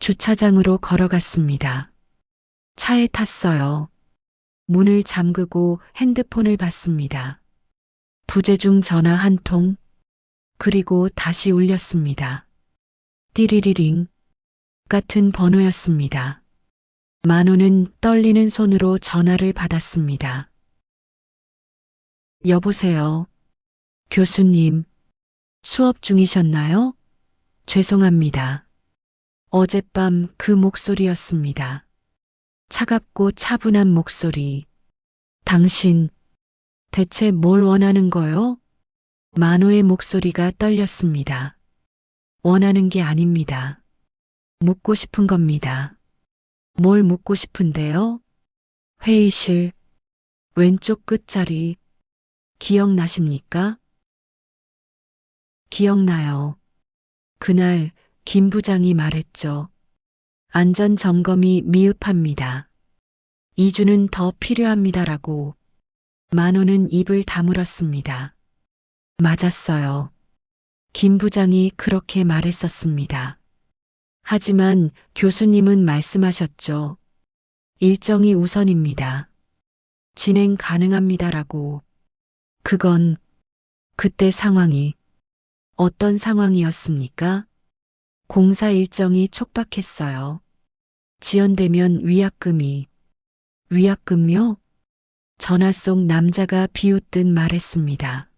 주차장으로 걸어갔습니다. 차에 탔어요. 문을 잠그고 핸드폰을 받습니다. 부재중 전화 한 통, 그리고 다시 울렸습니다. 띠리리링 같은 번호였습니다. 만호는 떨리는 손으로 전화를 받았습니다. 여보세요. 교수님, 수업 중이셨나요? 죄송합니다. 어젯밤 그 목소리였습니다. 차갑고 차분한 목소리. 당신, 대체 뭘 원하는 거요? 만호의 목소리가 떨렸습니다. 원하는 게 아닙니다. 묻고 싶은 겁니다. 뭘 묻고 싶은데요? 회의실, 왼쪽 끝자리, 기억나십니까? 기억나요. 그날 김 부장이 말했죠. 안전 점검이 미흡합니다. 2주는 더 필요합니다라고. 만호는 입을 다물었습니다. 맞았어요. 김 부장이 그렇게 말했었습니다. 하지만 교수님은 말씀하셨죠. 일정이 우선입니다. 진행 가능합니다라고. 그건 그때 상황이 어떤 상황이었습니까? 공사 일정이 촉박했어요. 지연되면 위약금이. 위약금요? 전화 속 남자가 비웃듯 말했습니다.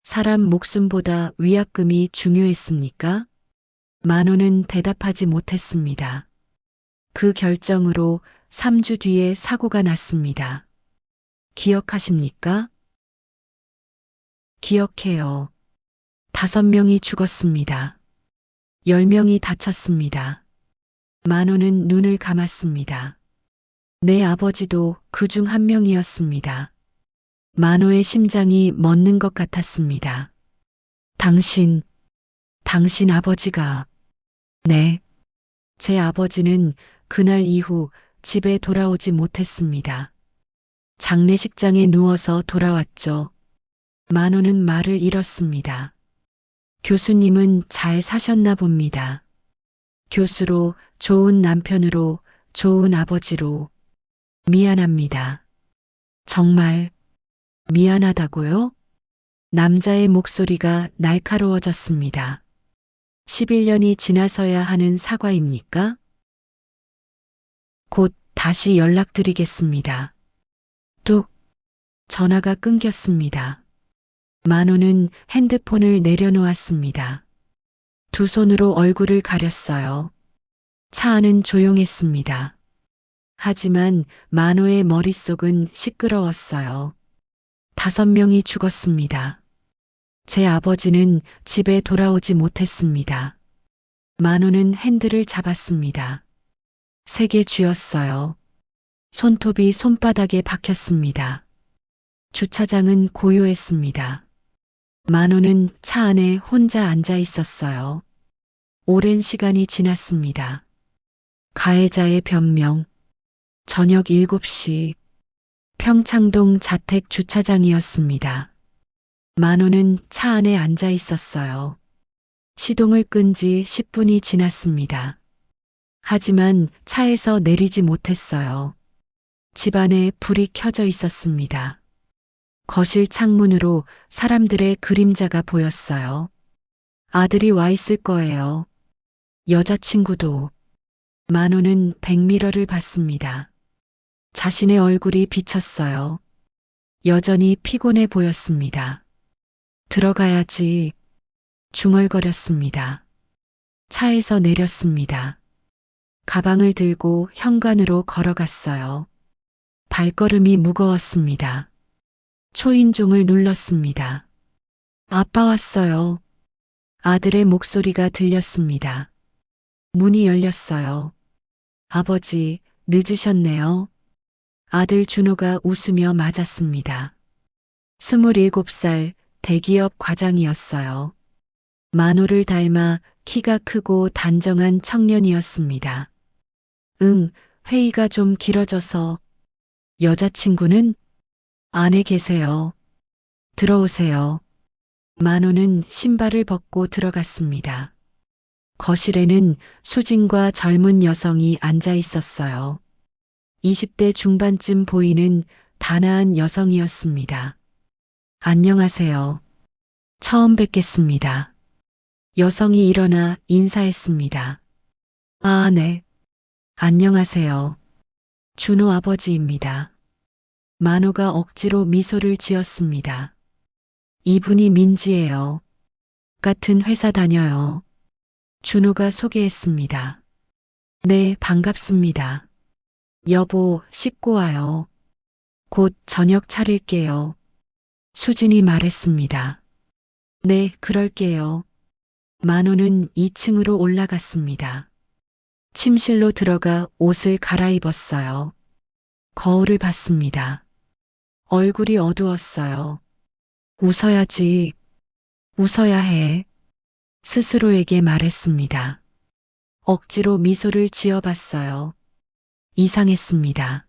사람 목숨보다 위약금이 중요했습니까? 만호는 대답하지 못했습니다. 그 결정으로 3주 뒤에 사고가 났습니다. 기억하십니까? 기억해요. 5명이 죽었습니다. 10명이 다쳤습니다. 만호는 눈을 감았습니다. 내 아버지도 그 중 한 명이었습니다. 만호의 심장이 멎는 것 같았습니다. 당신 아버지가. 네. 제 아버지는 그날 이후 집에 돌아오지 못했습니다. 장례식장에 누워서 돌아왔죠. 만호는 말을 잃었습니다. 교수님은 잘 사셨나 봅니다. 교수로, 좋은 남편으로, 좋은 아버지로. 미안합니다. 정말 미안하다고요? 남자의 목소리가 날카로워졌습니다. 11년이 지나서야 하는 사과입니까? 곧 다시 연락드리겠습니다. 뚝. 전화가 끊겼습니다. 만호는 핸드폰을 내려놓았습니다. 두 손으로 얼굴을 가렸어요. 차 안은 조용했습니다. 하지만 만호의 머릿속은 시끄러웠어요. 5명이 죽었습니다. 제 아버지는 집에 돌아오지 못했습니다. 만호는 핸들을 잡았습니다. 세게 쥐었어요. 손톱이 손바닥에 박혔습니다. 주차장은 고요했습니다. 만호는 차 안에 혼자 앉아 있었어요. 오랜 시간이 지났습니다. 가해자의 변명. 저녁 7시 평창동 자택 주차장이었습니다. 만호는 차 안에 앉아 있었어요. 시동을 끈 지 10분이 지났습니다. 하지만 차에서 내리지 못했어요. 집안에 불이 켜져 있었습니다. 거실 창문으로 사람들의 그림자가 보였어요. 아들이 와 있을 거예요. 여자친구도. 만호는 백미러를 봤습니다. 자신의 얼굴이 비쳤어요. 여전히 피곤해 보였습니다. 들어가야지. 중얼거렸습니다. 차에서 내렸습니다. 가방을 들고 현관으로 걸어갔어요. 발걸음이 무거웠습니다. 초인종을 눌렀습니다. 아빠 왔어요. 아들의 목소리가 들렸습니다. 문이 열렸어요. 아버지, 늦으셨네요. 아들 준호가 웃으며 맞았습니다. 27살 대기업 과장이었어요. 만호를 닮아 키가 크고 단정한 청년이었습니다. 응, 회의가 좀 길어져서 여자친구는 안에 계세요. 들어오세요. 만호는 신발을 벗고 들어갔습니다. 거실에는 수진과 젊은 여성이 앉아 있었어요. 20대 중반쯤 보이는 단아한 여성이었습니다. 안녕하세요. 처음 뵙겠습니다. 여성이 일어나 인사했습니다. 아, 네. 안녕하세요. 준호 아버지입니다. 만호가 억지로 미소를 지었습니다. 이분이 민지예요. 같은 회사 다녀요. 준호가 소개했습니다. 네, 반갑습니다. 여보, 씻고 와요. 곧 저녁 차릴게요. 수진이 말했습니다. 네, 그럴게요. 만호는 2층으로 올라갔습니다. 침실로 들어가 옷을 갈아입었어요. 거울을 봤습니다. 얼굴이 어두웠어요. 웃어야지. 웃어야 해. 스스로에게 말했습니다. 억지로 미소를 지어봤어요. 이상했습니다.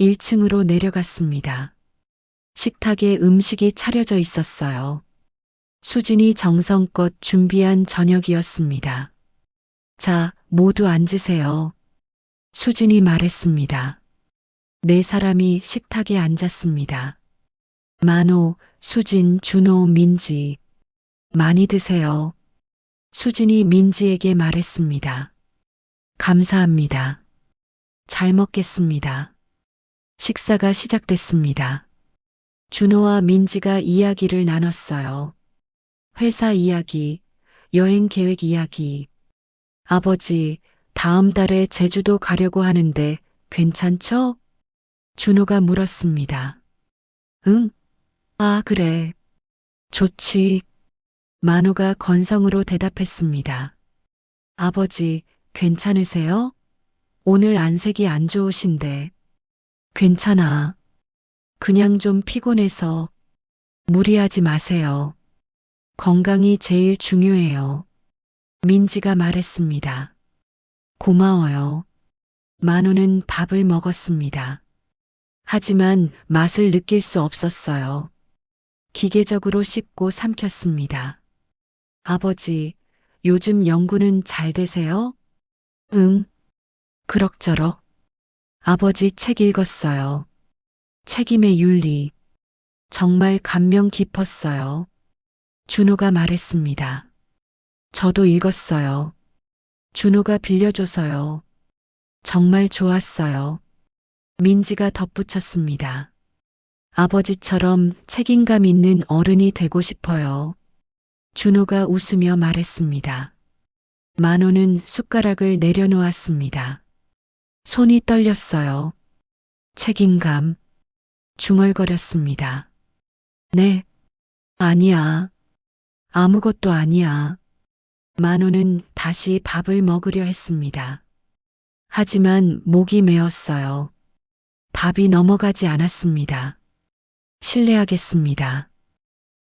1층으로 내려갔습니다. 식탁에 음식이 차려져 있었어요. 수진이 정성껏 준비한 저녁이었습니다. 자, 모두 앉으세요. 수진이 말했습니다. 네 사람이 식탁에 앉았습니다. 만호, 수진, 준호, 민지. 많이 드세요. 수진이 민지에게 말했습니다. 감사합니다. 잘 먹겠습니다. 식사가 시작됐습니다. 준호와 민지가 이야기를 나눴어요. 회사 이야기, 여행 계획 이야기. 아버지, 다음 달에 제주도 가려고 하는데 괜찮죠? 준호가 물었습니다. 응? 아, 그래. 좋지. 만호가 건성으로 대답했습니다. 아버지, 괜찮으세요? 오늘 안색이 안 좋으신데. 괜찮아. 그냥 좀 피곤해서 무리하지 마세요. 건강이 제일 중요해요. 민지가 말했습니다. 고마워요. 만호는 밥을 먹었습니다. 하지만 맛을 느낄 수 없었어요. 기계적으로 씹고 삼켰습니다. 아버지, 요즘 연구는 잘 되세요? 응, 그럭저럭. 아버지 책 읽었어요. 책임의 윤리. 정말 감명 깊었어요. 준호가 말했습니다. 저도 읽었어요. 준호가 빌려줘서요. 정말 좋았어요. 민지가 덧붙였습니다. 아버지처럼 책임감 있는 어른이 되고 싶어요. 준호가 웃으며 말했습니다. 만호는 숟가락을 내려놓았습니다. 손이 떨렸어요. 책임감. 중얼거렸습니다. 네. 아니야. 아무것도 아니야. 만호는 다시 밥을 먹으려 했습니다. 하지만 목이 메었어요. 밥이 넘어가지 않았습니다. 실례하겠습니다.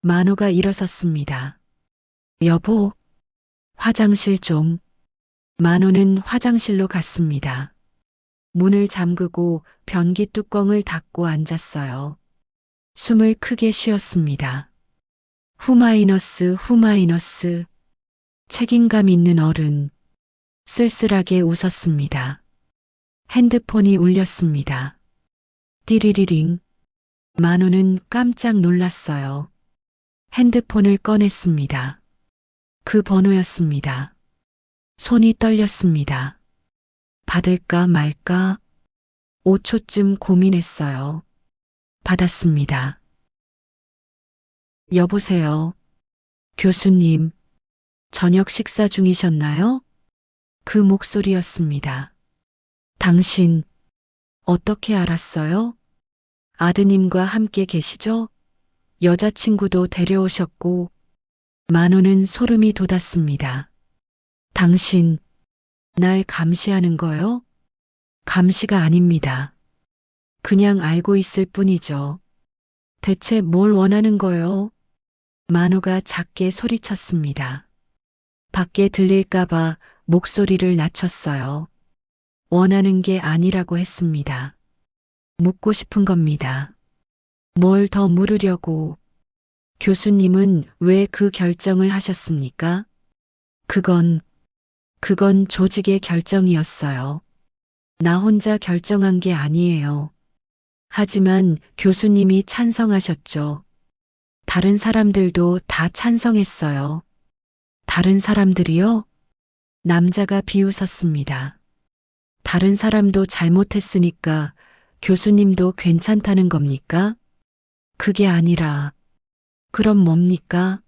만호가 일어섰습니다. 여보, 화장실 좀. 만호는 화장실로 갔습니다. 문을 잠그고 변기 뚜껑을 닫고 앉았어요. 숨을 크게 쉬었습니다. 후마이너스 후마이너스. 책임감 있는 어른. 쓸쓸하게 웃었습니다. 핸드폰이 울렸습니다. 띠리리링. 만호는 깜짝 놀랐어요. 핸드폰을 꺼냈습니다. 그 번호였습니다. 손이 떨렸습니다. 받을까 말까? 5초쯤 고민했어요. 받았습니다. 여보세요. 교수님, 저녁 식사 중이셨나요? 그 목소리였습니다. 당신, 어떻게 알았어요? 아드님과 함께 계시죠? 여자친구도 데려오셨고, 만호는 소름이 돋았습니다. 당신, 날 감시하는 거요? 감시가 아닙니다. 그냥 알고 있을 뿐이죠. 대체 뭘 원하는 거요? 만호가 작게 소리쳤습니다. 밖에 들릴까봐 목소리를 낮췄어요. 원하는 게 아니라고 했습니다. 묻고 싶은 겁니다. 뭘 더 물으려고? 교수님은 왜 그 결정을 하셨습니까? 그건 조직의 결정이었어요. 나 혼자 결정한 게 아니에요. 하지만 교수님이 찬성하셨죠. 다른 사람들도 다 찬성했어요. 다른 사람들이요? 남자가 비웃었습니다. 다른 사람도 잘못했으니까 교수님도 괜찮다는 겁니까? 그게 아니라, 그럼 뭡니까?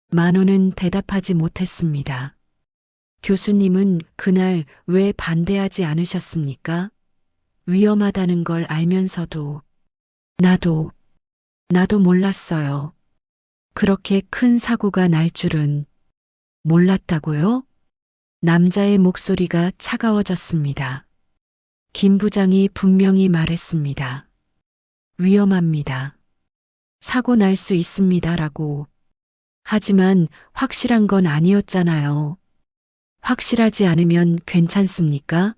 만호는 대답하지 못했습니다. 교수님은 그날 왜 반대하지 않으셨습니까? 위험하다는 걸 알면서도. 나도 몰랐어요. 그렇게 큰 사고가 날 줄은. 몰랐다고요? 남자의 목소리가 차가워졌습니다. 김 부장이 분명히 말했습니다. 위험합니다. 사고 날 수 있습니다라고. 하지만 확실한 건 아니었잖아요. 확실하지 않으면 괜찮습니까?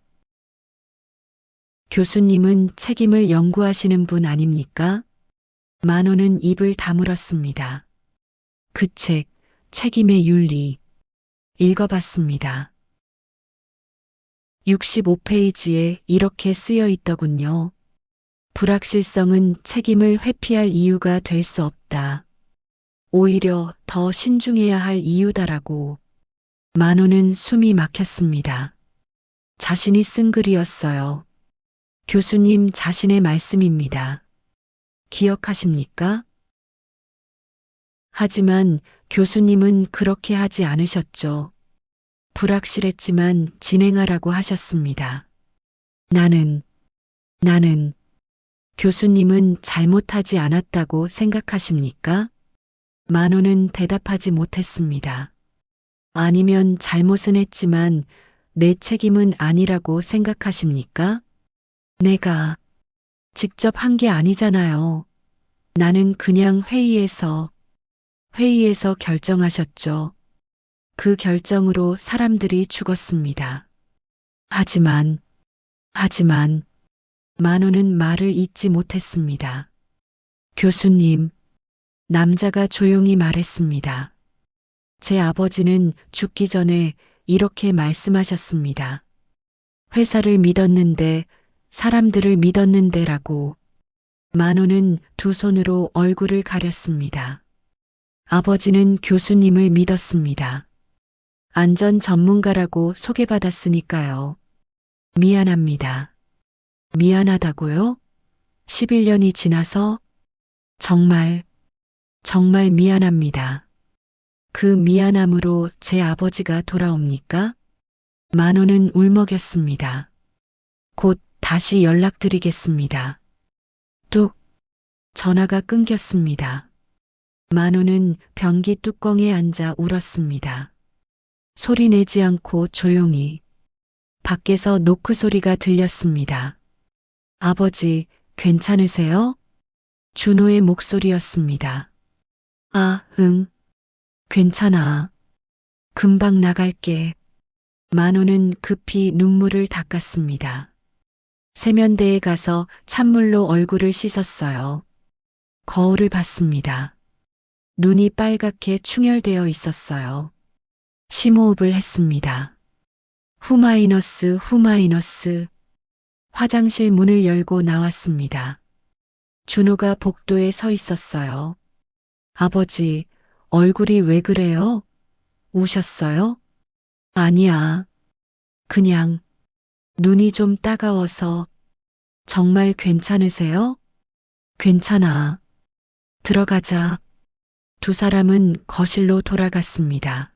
교수님은 책임을 연구하시는 분 아닙니까? 만호는 입을 다물었습니다. 그 책, 책임의 윤리. 읽어봤습니다. 65페이지에 이렇게 쓰여 있더군요. 불확실성은 책임을 회피할 이유가 될 수 없다. 오히려 더 신중해야 할 이유다라고. 만호는 숨이 막혔습니다. 자신이 쓴 글이었어요. 교수님 자신의 말씀입니다. 기억하십니까? 하지만 교수님은 그렇게 하지 않으셨죠. 불확실했지만 진행하라고 하셨습니다. 나는 교수님은 잘못하지 않았다고 생각하십니까? 만호는 대답하지 못했습니다. 아니면 잘못은 했지만 내 책임은 아니라고 생각하십니까? 내가 직접 한 게 아니잖아요. 나는 그냥 회의에서 결정하셨죠. 그 결정으로 사람들이 죽었습니다. 하지만 만호는 말을 잇지 못했습니다. 교수님, 남자가 조용히 말했습니다. 제 아버지는 죽기 전에 이렇게 말씀하셨습니다. 회사를 믿었는데, 사람들을 믿었는데라고. 만호는 두 손으로 얼굴을 가렸습니다. 아버지는 교수님을 믿었습니다. 안전 전문가라고 소개받았으니까요. 미안합니다. 미안하다고요? 11년이 지나서? 정말 미안합니다. 그 미안함으로 제 아버지가 돌아옵니까? 만호는 울먹였습니다. 곧 다시 연락드리겠습니다. 뚝. 전화가 끊겼습니다. 만호는 변기 뚜껑에 앉아 울었습니다. 소리 내지 않고 조용히. 밖에서 노크 소리가 들렸습니다. 아버지, 괜찮으세요? 준호의 목소리였습니다. 아, 응. 괜찮아. 금방 나갈게. 만호는 급히 눈물을 닦았습니다. 세면대에 가서 찬물로 얼굴을 씻었어요. 거울을 봤습니다. 눈이 빨갛게 충혈되어 있었어요. 심호흡을 했습니다. 후마이너스. 화장실 문을 열고 나왔습니다. 준호가 복도에 서 있었어요. 아버지, 얼굴이 왜 그래요? 우셨어요? 아니야. 그냥 눈이 좀 따가워서. 정말 괜찮으세요? 괜찮아. 들어가자. 두 사람은 거실로 돌아갔습니다.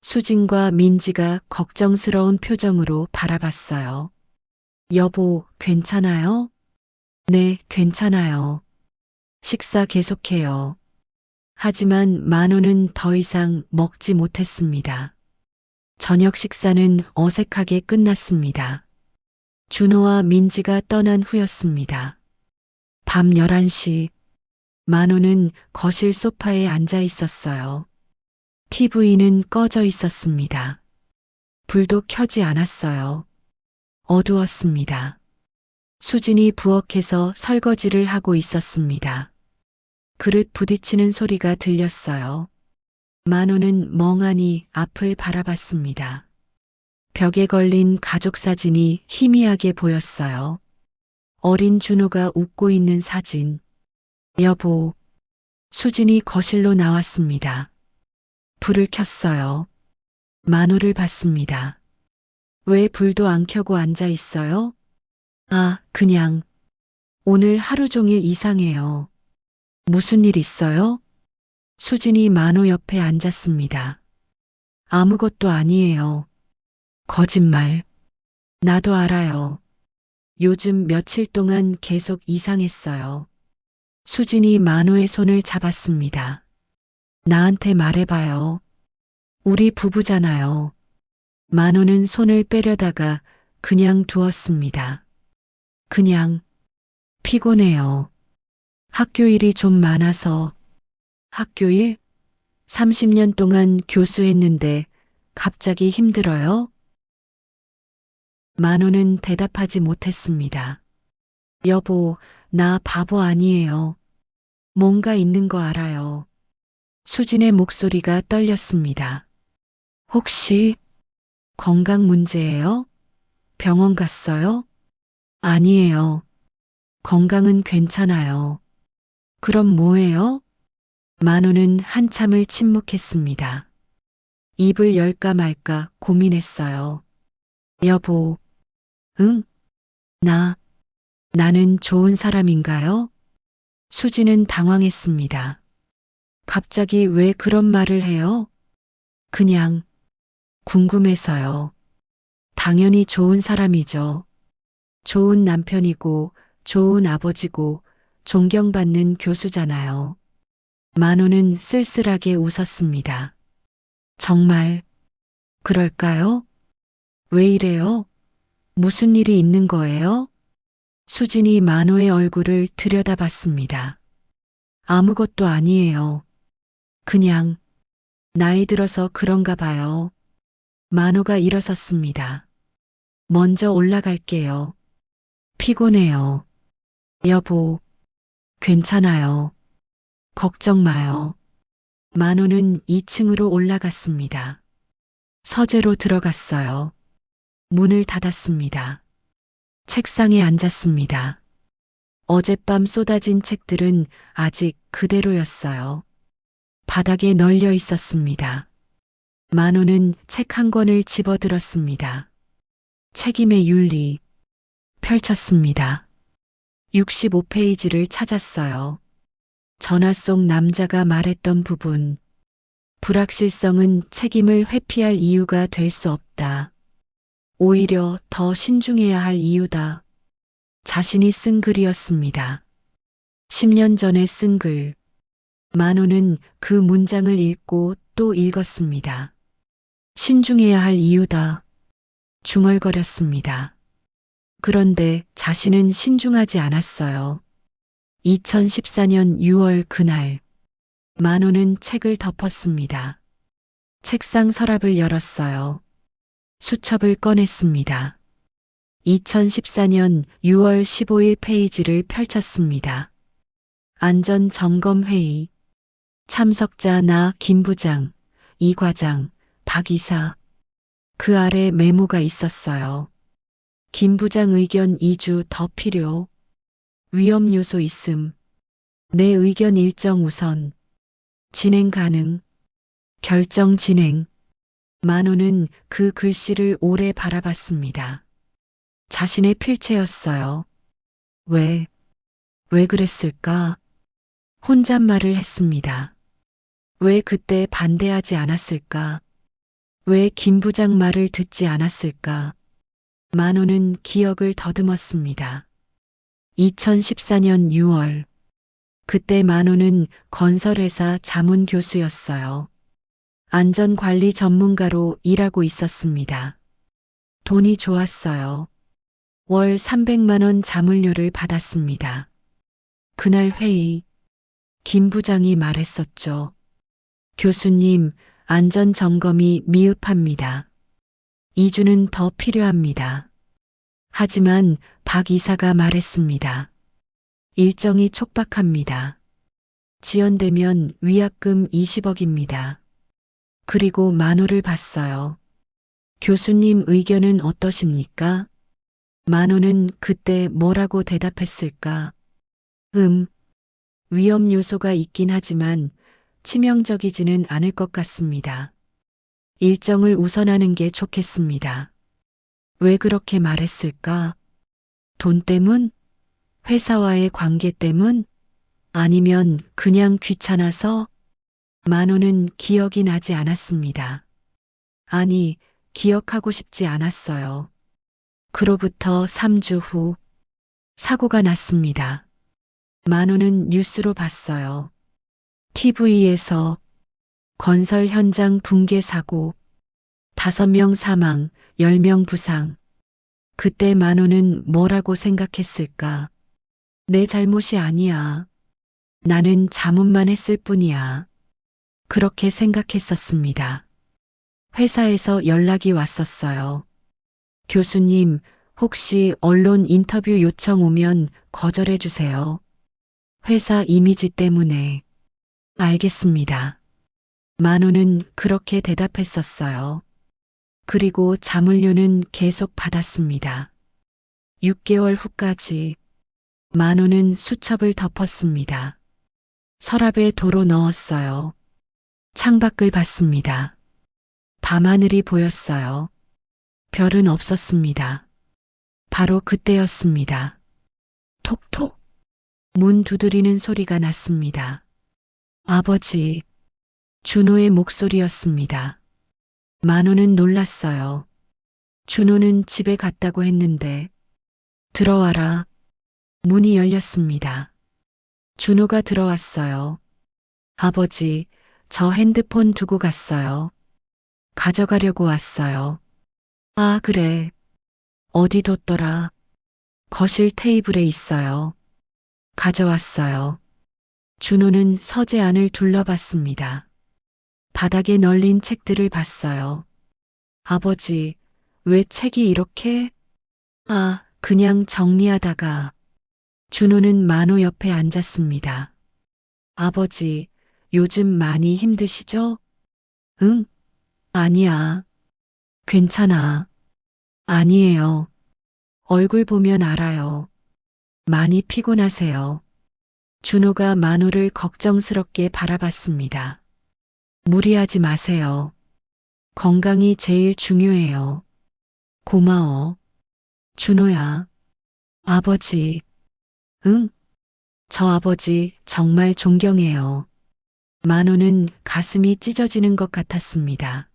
수진과 민지가 걱정스러운 표정으로 바라봤어요. 여보, 괜찮아요? 네, 괜찮아요. 식사 계속해요. 하지만 만호는 더 이상 먹지 못했습니다. 저녁 식사는 어색하게 끝났습니다. 준호와 민지가 떠난 후였습니다. 밤 11시, 만호는 거실 소파에 앉아 있었어요. TV는 꺼져 있었습니다. 불도 켜지 않았어요. 어두웠습니다. 수진이 부엌에서 설거지를 하고 있었습니다. 그릇 부딪히는 소리가 들렸어요. 만호는 멍하니 앞을 바라봤습니다. 벽에 걸린 가족 사진이 희미하게 보였어요. 어린 준호가 웃고 있는 사진. 여보. 수진이 거실로 나왔습니다. 불을 켰어요. 만호를 봤습니다. 왜 불도 안 켜고 앉아 있어요? 아, 그냥. 오늘 하루 종일 이상해요. 무슨 일 있어요? 수진이 만호 옆에 앉았습니다. 아무것도 아니에요. 거짓말. 나도 알아요. 요즘 며칠 동안 계속 이상했어요. 수진이 만호의 손을 잡았습니다. 나한테 말해봐요. 우리 부부잖아요. 만호는 손을 빼려다가 그냥 두었습니다. 그냥 피곤해요. 학교 일이 좀 많아서. 학교 일? 30년 동안 교수했는데 갑자기 힘들어요? 만호는 대답하지 못했습니다. 여보, 나 바보 아니에요. 뭔가 있는 거 알아요. 수진의 목소리가 떨렸습니다. 혹시 건강 문제예요? 병원 갔어요? 아니에요. 건강은 괜찮아요. 그럼 뭐예요? 만호는 한참을 침묵했습니다. 입을 열까 말까 고민했어요. 여보. 응? 나는 좋은 사람인가요? 수지는 당황했습니다. 갑자기 왜 그런 말을 해요? 그냥 궁금해서요. 당연히 좋은 사람이죠. 좋은 남편이고 좋은 아버지고 존경받는 교수잖아요. 만호는 쓸쓸하게 웃었습니다. 정말 그럴까요? 왜 이래요? 무슨 일이 있는 거예요? 수진이 만호의 얼굴을 들여다봤습니다. 아무것도 아니에요. 그냥 나이 들어서 그런가 봐요. 만호가 일어섰습니다. 먼저 올라갈게요. 피곤해요. 여보, 괜찮아요. 걱정 마요. 만호는 2층으로 올라갔습니다. 서재로 들어갔어요. 문을 닫았습니다. 책상에 앉았습니다. 어젯밤 쏟아진 책들은 아직 그대로였어요. 바닥에 널려 있었습니다. 만호는 책 한 권을 집어들었습니다. 책임의 윤리. 펼쳤습니다. 65페이지를 찾았어요. 전화 속 남자가 말했던 부분. 불확실성은 책임을 회피할 이유가 될 수 없다. 오히려 더 신중해야 할 이유다. 자신이 쓴 글이었습니다. 10년 전에 쓴 글. 만호는 그 문장을 읽고 또 읽었습니다. 신중해야 할 이유다. 중얼거렸습니다. 그런데 자신은 신중하지 않았어요. 2014년 6월 그날. 만호는 책을 덮었습니다. 책상 서랍을 열었어요. 수첩을 꺼냈습니다. 2014년 6월 15일 페이지를 펼쳤습니다. 안전점검회의. 참석자 나 김 부장, 이 과장, 박 이사. 그 아래 메모가 있었어요. 김 부장 의견 2주 더 필요. 위험 요소 있음. 내 의견 일정 우선. 진행 가능. 결정 진행. 만호는 그 글씨를 오래 바라봤습니다. 자신의 필체였어요. 왜 그랬을까? 혼잣말을 했습니다. 왜 그때 반대하지 않았을까? 왜 김 부장 말을 듣지 않았을까? 만호는 기억을 더듬었습니다. 2014년 6월. 그때 만호는 건설회사 자문교수였어요. 안전관리 전문가로 일하고 있었습니다. 돈이 좋았어요. 월 300만 원 자문료를 받았습니다. 그날 회의. 김 부장이 말했었죠. 교수님, 안전 점검이 미흡합니다. 2주는 더 필요합니다. 하지만 박 이사가 말했습니다. 일정이 촉박합니다. 지연되면 위약금 20억입니다. 그리고 만호를 받어요. 교수님 의견은 어떠십니까? 만호는 그때 뭐라고 대답했을까? 위험 요소가 있긴 하지만 치명적이지는 않을 것 같습니다. 일정을 우선하는 게 좋겠습니다. 왜 그렇게 말했을까? 돈 때문? 회사와의 관계 때문? 아니면 그냥 귀찮아서? 만호는 기억이 나지 않았습니다. 아니, 기억하고 싶지 않았어요. 그로부터 3주 후 사고가 났습니다. 만호는 뉴스로 봤어요. TV에서 건설 현장 붕괴 사고, 5명 사망, 10명 부상. 그때 만호는 뭐라고 생각했을까? 내 잘못이 아니야. 나는 자문만 했을 뿐이야. 그렇게 생각했었습니다. 회사에서 연락이 왔었어요. 교수님, 혹시 언론 인터뷰 요청 오면 거절해 주세요. 회사 이미지 때문에. 알겠습니다. 만호는 그렇게 대답했었어요. 그리고 자문료는 계속 받았습니다. 6개월 후까지 만호는 수첩을 덮었습니다. 서랍에 도로 넣었어요. 창밖을 봤습니다. 밤하늘이 보였어요. 별은 없었습니다. 바로 그때였습니다. 톡톡. 문 두드리는 소리가 났습니다. 아버지. 준호의 목소리였습니다. 만호는 놀랐어요. 준호는 집에 갔다고 했는데. 들어와라. 문이 열렸습니다. 준호가 들어왔어요. 아버지, 저 핸드폰 두고 갔어요. 가져가려고 왔어요. 아, 그래. 어디 뒀더라? 거실 테이블에 있어요. 가져왔어요. 준호는 서재 안을 둘러봤습니다. 바닥에 널린 책들을 봤어요. 아버지, 왜 책이 이렇게? 아, 그냥 정리하다가. 준호는 만호 옆에 앉았습니다. 아버지, 요즘 많이 힘드시죠? 응? 아니야. 괜찮아. 아니에요. 얼굴 보면 알아요. 많이 피곤하세요. 준호가 만호를 걱정스럽게 바라봤습니다. 무리하지 마세요. 건강이 제일 중요해요. 고마워. 준호야. 아버지. 응? 저 아버지 정말 존경해요. 만호는 가슴이 찢어지는 것 같았습니다.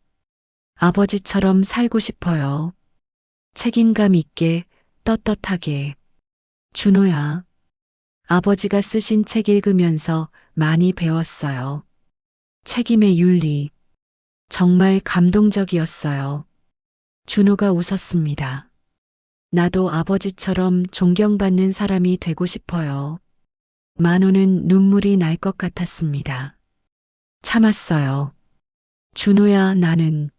아버지처럼 살고 싶어요. 책임감 있게, 떳떳하게. 준호야. 아버지가 쓰신 책 읽으면서 많이 배웠어요. 책임의 윤리. 정말 감동적이었어요. 준호가 웃었습니다. 나도 아버지처럼 존경받는 사람이 되고 싶어요. 만호는 눈물이 날 것 같았습니다. 참았어요. 준호야, 나는.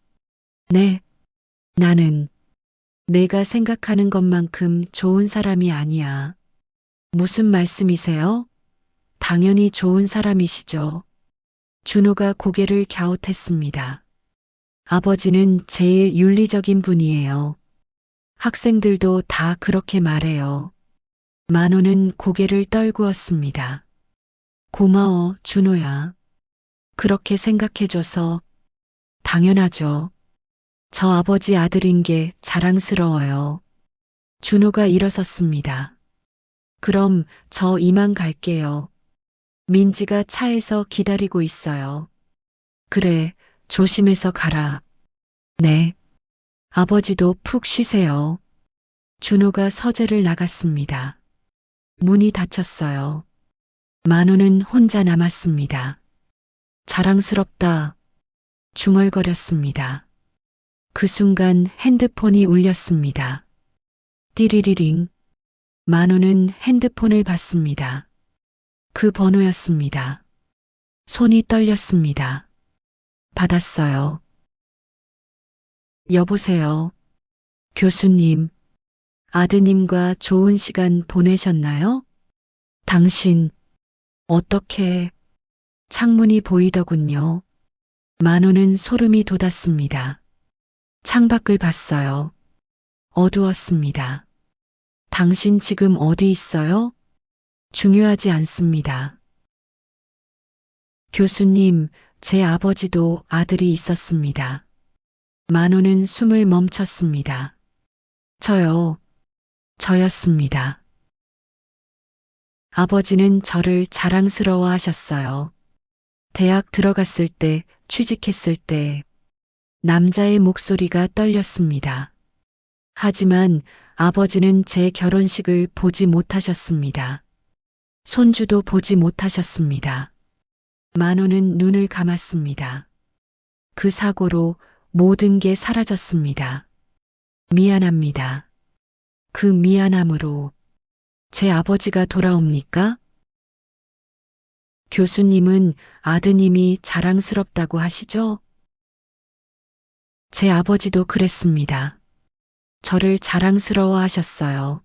네, 나는. 내가 생각하는 것만큼 좋은 사람이 아니야. 무슨 말씀이세요? 당연히 좋은 사람이시죠. 준호가 고개를 갸웃했습니다. 아버지는 제일 윤리적인 분이에요. 학생들도 다 그렇게 말해요. 만호는 고개를 떨구었습니다. 고마워, 준호야. 그렇게 생각해줘서. 당연하죠. 저 아버지 아들인 게 자랑스러워요. 준호가 일어섰습니다. 그럼 저 이만 갈게요. 민지가 차에서 기다리고 있어요. 그래, 조심해서 가라. 네. 아버지도 푹 쉬세요. 준호가 서재를 나갔습니다. 문이 닫혔어요. 만호는 혼자 남았습니다. 자랑스럽다. 중얼거렸습니다. 그 순간 핸드폰이 울렸습니다. 띠리리링. 만호는 핸드폰을 받습니다. 그 번호였습니다. 손이 떨렸습니다. 받았어요. 여보세요. 교수님, 아드님과 좋은 시간 보내셨나요? 당신, 어떻게, 창문이 보이더군요. 만호는 소름이 돋았습니다. 창밖을 봤어요. 어두웠습니다. 당신 지금 어디 있어요? 중요하지 않습니다. 교수님, 제 아버지도 아들이 있었습니다. 만호는 숨을 멈췄습니다. 저였습니다. 아버지는 저를 자랑스러워 하셨어요. 대학 들어갔을 때, 취직했을 때, 남자의 목소리가 떨렸습니다. 하지만 아버지는 제 결혼식을 보지 못하셨습니다. 손주도 보지 못하셨습니다. 만호는 눈을 감았습니다. 그 사고로 모든 게 사라졌습니다. 미안합니다. 그 미안함으로 제 아버지가 돌아옵니까? 교수님은 아드님이 자랑스럽다고 하시죠? 제 아버지도 그랬습니다. 저를 자랑스러워 하셨어요.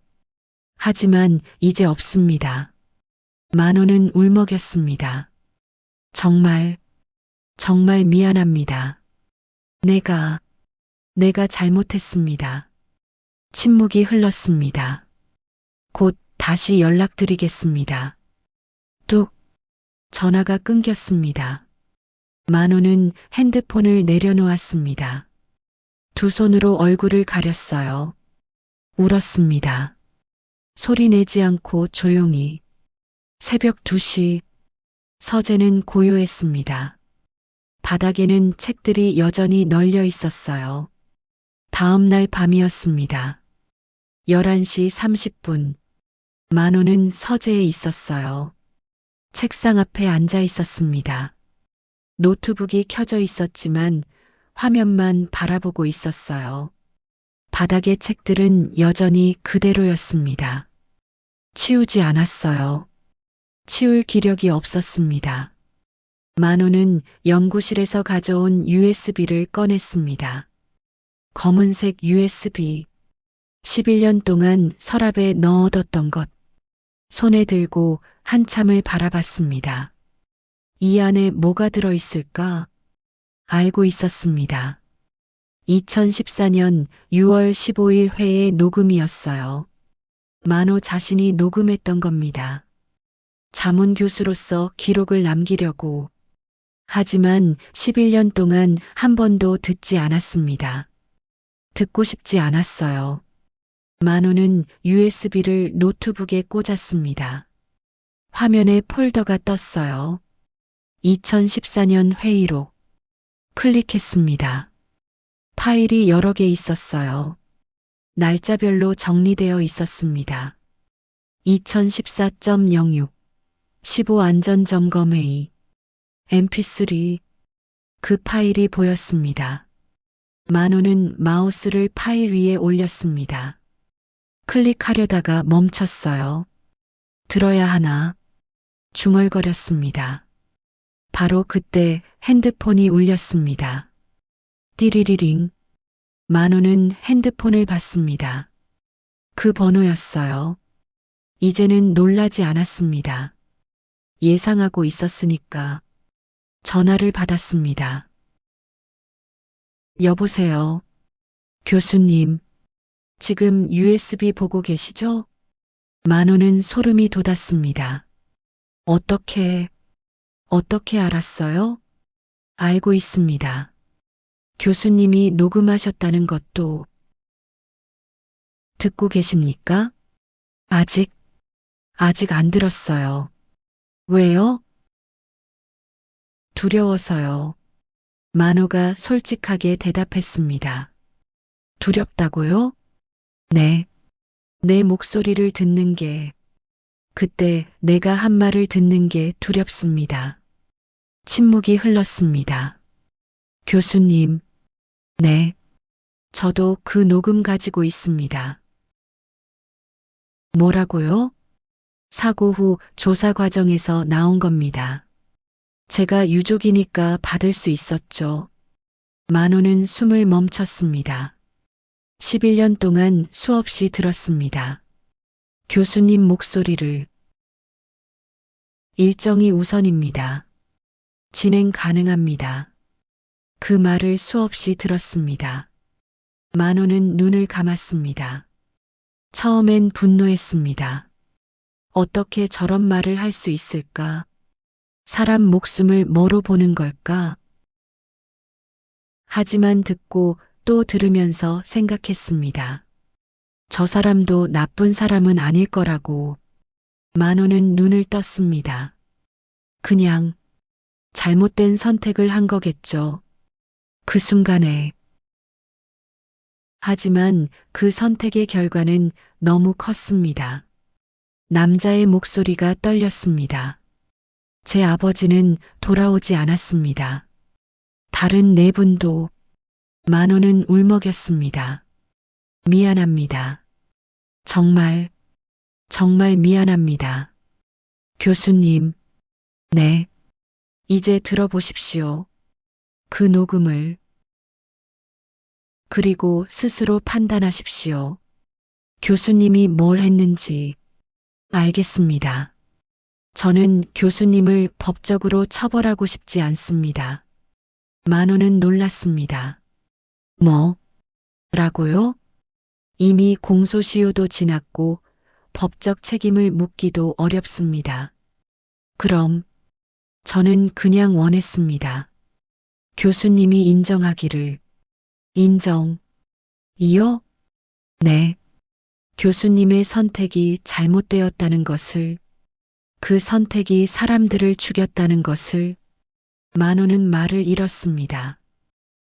하지만 이제 없습니다. 만호는 울먹였습니다. 정말 미안합니다. 내가 잘못했습니다. 침묵이 흘렀습니다. 곧 다시 연락드리겠습니다. 뚝, 전화가 끊겼습니다. 만호는 핸드폰을 내려놓았습니다. 두 손으로 얼굴을 가렸어요. 울었습니다. 소리 내지 않고 조용히. 새벽 2시, 서재는 고요했습니다. 바닥에는 책들이 여전히 널려 있었어요. 다음 날 밤이었습니다. 11시 30분. 만호는 서재에 있었어요. 책상 앞에 앉아 있었습니다. 노트북이 켜져 있었지만 화면만 바라보고 있었어요. 바닥의 책들은 여전히 그대로였습니다. 치우지 않았어요. 치울 기력이 없었습니다. 만호는 연구실에서 가져온 USB를 꺼냈습니다. 검은색 USB. 11년 동안 서랍에 넣어뒀던 것. 손에 들고 한참을 바라봤습니다. 이 안에 뭐가 들어있을까? 알고 있었습니다. 2014년 6월 15일 회의 녹음이었어요. 만호 자신이 녹음했던 겁니다. 자문 교수로서 기록을 남기려고. 하지만 11년 동안 한 번도 듣지 않았습니다. 듣고 싶지 않았어요. 만호는 USB를 노트북에 꽂았습니다. 화면에 폴더가 떴어요. 2014년 회의록. 클릭했습니다. 파일이 여러 개 있었어요. 날짜별로 정리되어 있었습니다. 2014.06 15 안전점검회의 mp3 그 파일이 보였습니다. 만호는 마우스를 파일 위에 올렸습니다. 클릭하려다가 멈췄어요. 들어야 하나 중얼거렸습니다. 바로 그때 핸드폰이 울렸습니다. 띠리리링. 만호는 핸드폰을 받습니다. 그 번호였어요. 이제는 놀라지 않았습니다. 예상하고 있었으니까. 전화를 받았습니다. 여보세요. 교수님, 지금 USB 보고 계시죠? 만호는 소름이 돋았습니다. 어떻게 알았어요? 알고 있습니다. 교수님이 녹음하셨다는 것도 듣고 계십니까? 아직 안 들었어요. 왜요? 두려워서요. 만호가 솔직하게 대답했습니다. 두렵다고요? 네. 내 목소리를 듣는 게, 그때 내가 한 말을 듣는 게 두렵습니다. 침묵이 흘렀습니다. 교수님, 네. 저도 그 녹음 가지고 있습니다. 뭐라고요? 사고 후 조사 과정에서 나온 겁니다. 제가 유족이니까 받을 수 있었죠. 만호는 숨을 멈췄습니다. 11년 동안 수없이 들었습니다. 교수님 목소리를. 일정이 우선입니다. 진행 가능합니다. 그 말을 수없이 들었습니다. 만호는 눈을 감았습니다. 처음엔 분노했습니다. 어떻게 저런 말을 할 수 있을까? 사람 목숨을 뭐로 보는 걸까? 하지만 듣고 또 들으면서 생각했습니다. 저 사람도 나쁜 사람은 아닐 거라고. 만호는 눈을 떴습니다. 그냥 잘못된 선택을 한 거겠죠. 그 순간에. 하지만 그 선택의 결과는 너무 컸습니다. 남자의 목소리가 떨렸습니다. 제 아버지는 돌아오지 않았습니다. 다른 네 분도. 만호는 울먹였습니다. 미안합니다. 정말 미안합니다. 교수님, 네. 이제 들어보십시오. 그 녹음을. 그리고 스스로 판단하십시오. 교수님이 뭘 했는지. 알겠습니다. 저는 교수님을 법적으로 처벌하고 싶지 않습니다. 만호는 놀랐습니다. 라고요? 이미 공소시효도 지났고 법적 책임을 묻기도 어렵습니다. 그럼 저는 그냥 원했습니다. 교수님이 인정하기를. 인정이요? 네. 교수님의 선택이 잘못되었다는 것을, 그 선택이 사람들을 죽였다는 것을. 만호는 말을 잃었습니다.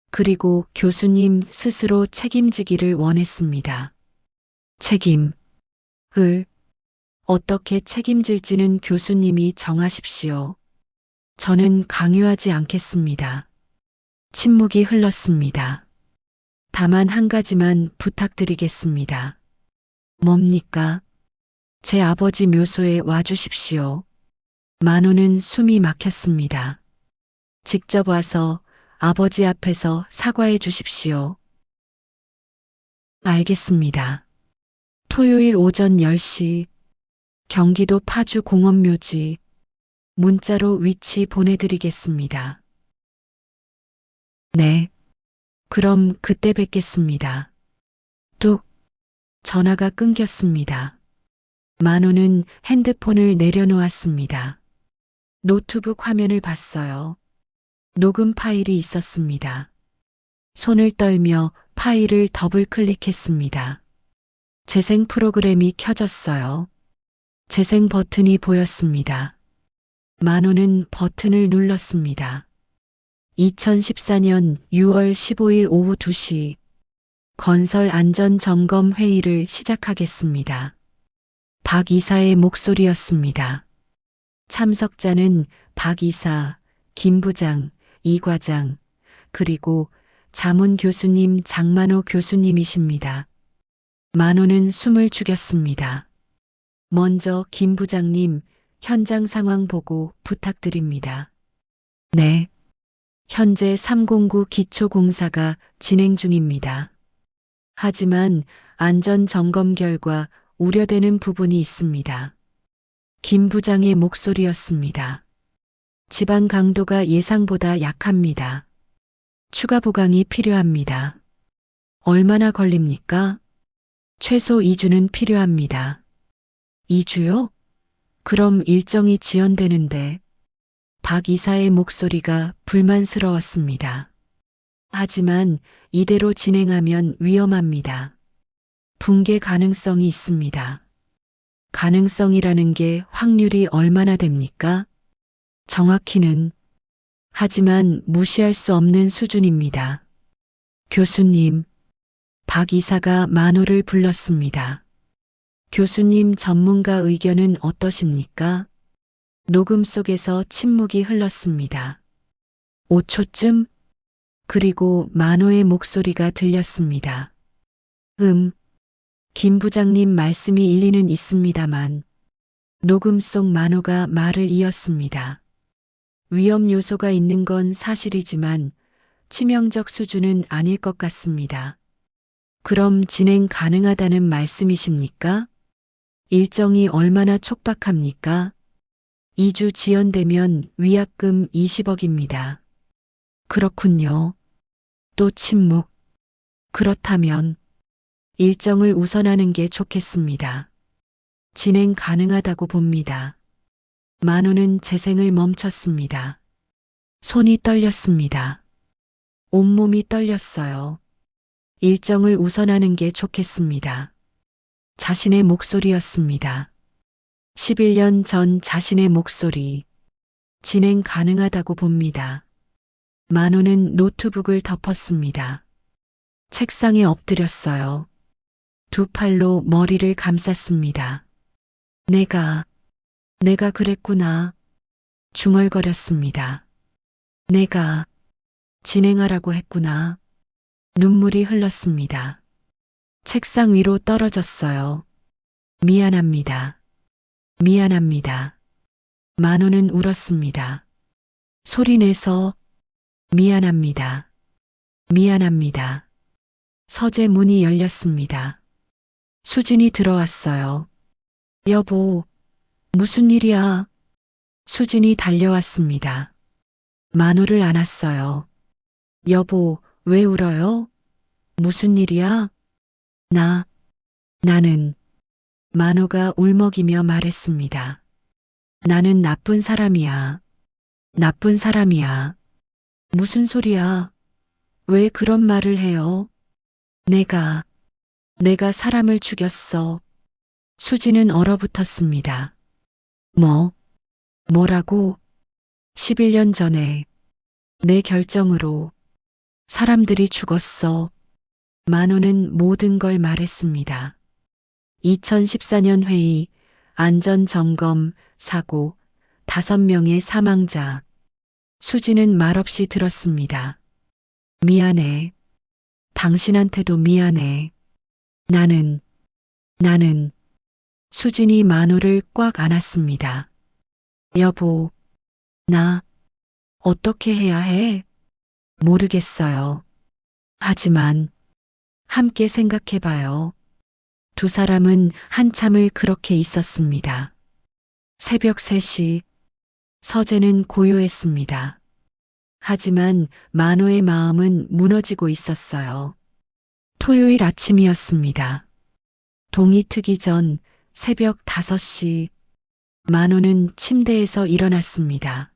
그리고 교수님 스스로 책임지기를 원했습니다. 책임을 어떻게 책임질지는 교수님이 정하십시오. 저는 강요하지 않겠습니다. 침묵이 흘렀습니다. 다만 한 가지만 부탁드리겠습니다. 뭡니까? 제 아버지 묘소에 와주십시오. 만호는 숨이 막혔습니다. 직접 와서 아버지 앞에서 사과해 주십시오. 알겠습니다. 토요일 오전 10시 경기도 파주 공원묘지. 문자로 위치 보내드리겠습니다. 네. 그럼 그때 뵙겠습니다. 뚝. 전화가 끊겼습니다. 만호는 핸드폰을 내려놓았습니다. 노트북 화면을 봤어요. 녹음 파일이 있었습니다. 손을 떨며 파일을 더블 클릭했습니다. 재생 프로그램이 켜졌어요. 재생 버튼이 보였습니다. 만호는 버튼을 눌렀습니다. 2014년 6월 15일 오후 2시 건설 안전 점검 회의를 시작하겠습니다. 박 이사의 목소리였습니다. 참석자는 박 이사, 김 부장, 이 과장, 그리고 자문 교수님 장만호 교수님이십니다. 만호는 숨을 죽였습니다. 먼저 김 부장님, 현장 상황 보고 부탁드립니다. 네. 현재 309 기초공사가 진행 중입니다. 하지만 안전 점검 결과 우려되는 부분이 있습니다. 김 부장의 목소리였습니다. 지방 강도가 예상보다 약합니다. 추가 보강이 필요합니다. 얼마나 걸립니까? 최소 2주는 필요합니다. 2주요? 그럼 일정이 지연되는데. 박 이사의 목소리가 불만스러웠습니다. 하지만 이대로 진행하면 위험합니다. 붕괴 가능성이 있습니다. 가능성이라는 게 확률이 얼마나 됩니까? 정확히는. 하지만 무시할 수 없는 수준입니다. 교수님, 박 이사가 만호를 불렀습니다. 교수님 전문가 의견은 어떠십니까? 녹음 속에서 침묵이 흘렀습니다. 5초쯤? 그리고 만호의 목소리가 들렸습니다. 김 부장님 말씀이 일리는 있습니다만. 녹음 속 만호가 말을 이었습니다. 위험 요소가 있는 건 사실이지만 치명적 수준은 아닐 것 같습니다. 그럼 진행 가능하다는 말씀이십니까? 일정이 얼마나 촉박합니까? 2주 지연되면 위약금 20억입니다. 그렇군요. 또 침묵. 그렇다면 일정을 우선하는 게 좋겠습니다. 진행 가능하다고 봅니다. 만호는 재생을 멈췄습니다. 손이 떨렸습니다. 온몸이 떨렸어요. 일정을 우선하는 게 좋겠습니다. 자신의 목소리였습니다. 11년 전 자신의 목소리. 진행 가능하다고 봅니다. 만호는 노트북을 덮었습니다. 책상에 엎드렸어요. 두 팔로 머리를 감쌌습니다. 내가 그랬구나. 중얼거렸습니다. 내가 진행하라고 했구나. 눈물이 흘렀습니다. 책상 위로 떨어졌어요. 미안합니다. 미안합니다. 만호는 울었습니다. 소리내서 미안합니다. 미안합니다. 서재 문이 열렸습니다. 수진이 들어왔어요. 여보, 무슨 일이야? 수진이 달려왔습니다. 만호를 안았어요. 여보, 왜 울어요? 무슨 일이야? 나는 만호가 울먹이며 말했습니다. 나는 나쁜 사람이야. 나쁜 사람이야. 무슨 소리야? 왜 그런 말을 해요? 내가 사람을 죽였어. 수지는 얼어붙었습니다. 뭐라고? 11년 전에 내 결정으로 사람들이 죽었어. 만호는 모든 걸 말했습니다. 2014년 회의, 안전점검, 사고, 5명의 사망자. 수지는 말없이 들었습니다. 미안해. 당신한테도 미안해. 나는. 수진이 만호를 꽉 안았습니다. 여보, 나 어떻게 해야 해? 모르겠어요. 하지만 함께 생각해봐요. 두 사람은 한참을 그렇게 있었습니다. 새벽 3시, 서재는 고요했습니다. 하지만 만호의 마음은 무너지고 있었어요. 토요일 아침이었습니다. 동이 트기 전 새벽 5시, 만호는 침대에서 일어났습니다.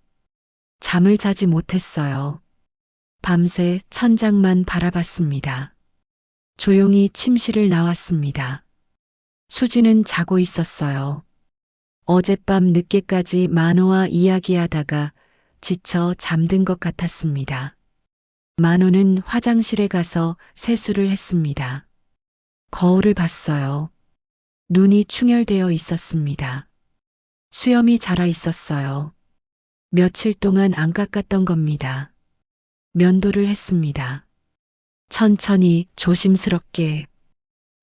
잠을 자지 못했어요. 밤새 천장만 바라봤습니다. 조용히 침실을 나왔습니다. 수지는 자고 있었어요. 어젯밤 늦게까지 만호와 이야기하다가 지쳐 잠든 것 같았습니다. 만호는 화장실에 가서 세수를 했습니다. 거울을 봤어요. 눈이 충혈되어 있었습니다. 수염이 자라 있었어요. 며칠 동안 안 깎았던 겁니다. 면도를 했습니다. 천천히 조심스럽게.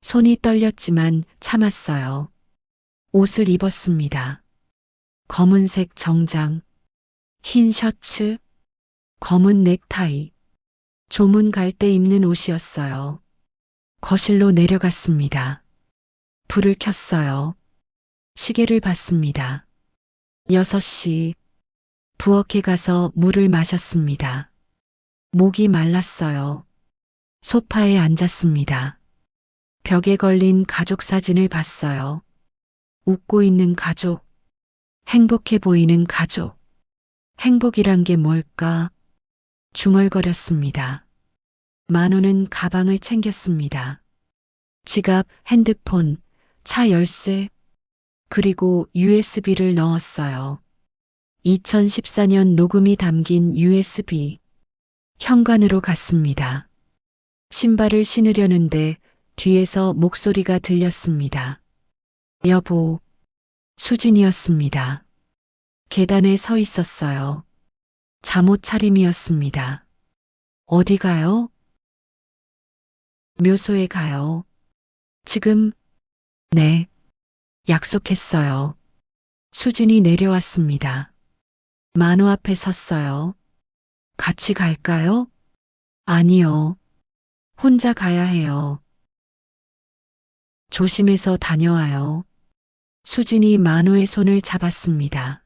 손이 떨렸지만 참았어요. 옷을 입었습니다. 검은색 정장, 흰 셔츠, 검은 넥타이. 조문 갈 때 입는 옷이었어요. 거실로 내려갔습니다. 불을 켰어요. 시계를 봤습니다. 6시. 부엌에 가서 물을 마셨습니다. 목이 말랐어요. 소파에 앉았습니다. 벽에 걸린 가족 사진을 봤어요. 웃고 있는 가족, 행복해 보이는 가족. 행복이란 게 뭘까? 중얼거렸습니다. 만호는 가방을 챙겼습니다. 지갑, 핸드폰, 차 열쇠, 그리고 USB를 넣었어요. 2014년 녹음이 담긴 USB. 현관으로 갔습니다. 신발을 신으려는데 뒤에서 목소리가 들렸습니다. 여보, 수진이었습니다. 계단에 서 있었어요. 잠옷 차림이었습니다. 어디 가요? 묘소에 가요. 지금? 네. 약속했어요. 수진이 내려왔습니다. 만호 앞에 섰어요. 같이 갈까요? 아니요. 혼자 가야 해요. 조심해서 다녀와요. 수진이 만호의 손을 잡았습니다.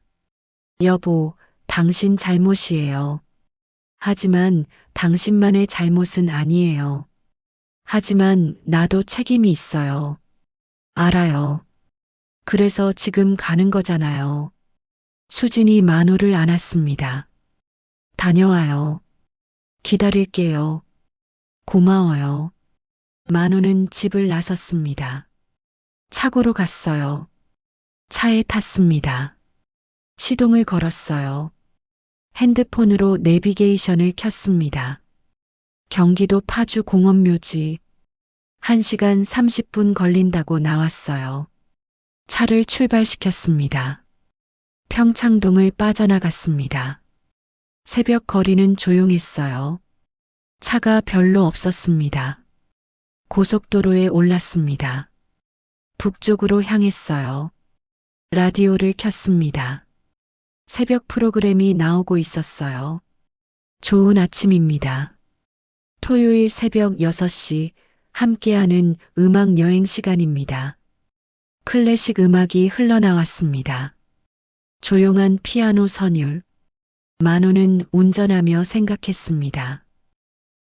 여보, 당신 잘못이에요. 하지만 당신만의 잘못은 아니에요. 하지만 나도 책임이 있어요. 알아요. 그래서 지금 가는 거잖아요. 수진이 만호를 안았습니다. 다녀와요. 기다릴게요. 고마워요. 만호는 집을 나섰습니다. 차고로 갔어요. 차에 탔습니다. 시동을 걸었어요. 핸드폰으로 내비게이션을 켰습니다. 경기도 파주 공원묘지. 1시간 30분 걸린다고 나왔어요. 차를 출발시켰습니다. 평창동을 빠져나갔습니다. 새벽 거리는 조용했어요. 차가 별로 없었습니다. 고속도로에 올랐습니다. 북쪽으로 향했어요. 라디오를 켰습니다. 새벽 프로그램이 나오고 있었어요. 좋은 아침입니다. 토요일 새벽 6시 함께하는 음악 여행 시간입니다. 클래식 음악이 흘러나왔습니다. 조용한 피아노 선율. 만호는 운전하며 생각했습니다.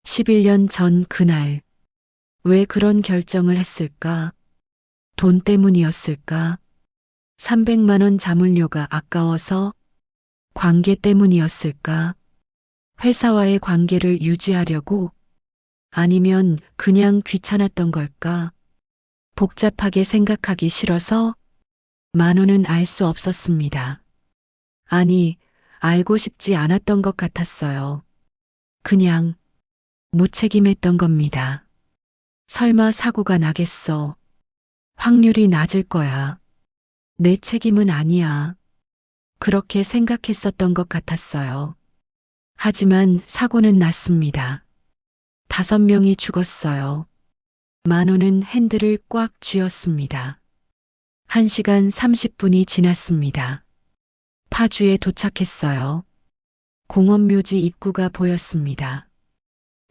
11년 전 그날. 왜 그런 결정을 했을까? 돈 때문이었을까? 300만 원 자물료가 아까워서? 관계 때문이었을까? 회사와의 관계를 유지하려고? 아니면 그냥 귀찮았던 걸까? 복잡하게 생각하기 싫어서? 만호는 알 수 없었습니다. 아니, 알고 싶지 않았던 것 같았어요. 그냥 무책임했던 겁니다. 설마 사고가 나겠어. 확률이 낮을 거야. 내 책임은 아니야. 그렇게 생각했었던 것 같았어요. 하지만 사고는 났습니다. 5명이 죽었어요. 만호는 핸들을 꽉 쥐었습니다. 1시간 30분이 지났습니다. 파주에 도착했어요. 공원묘지 입구가 보였습니다.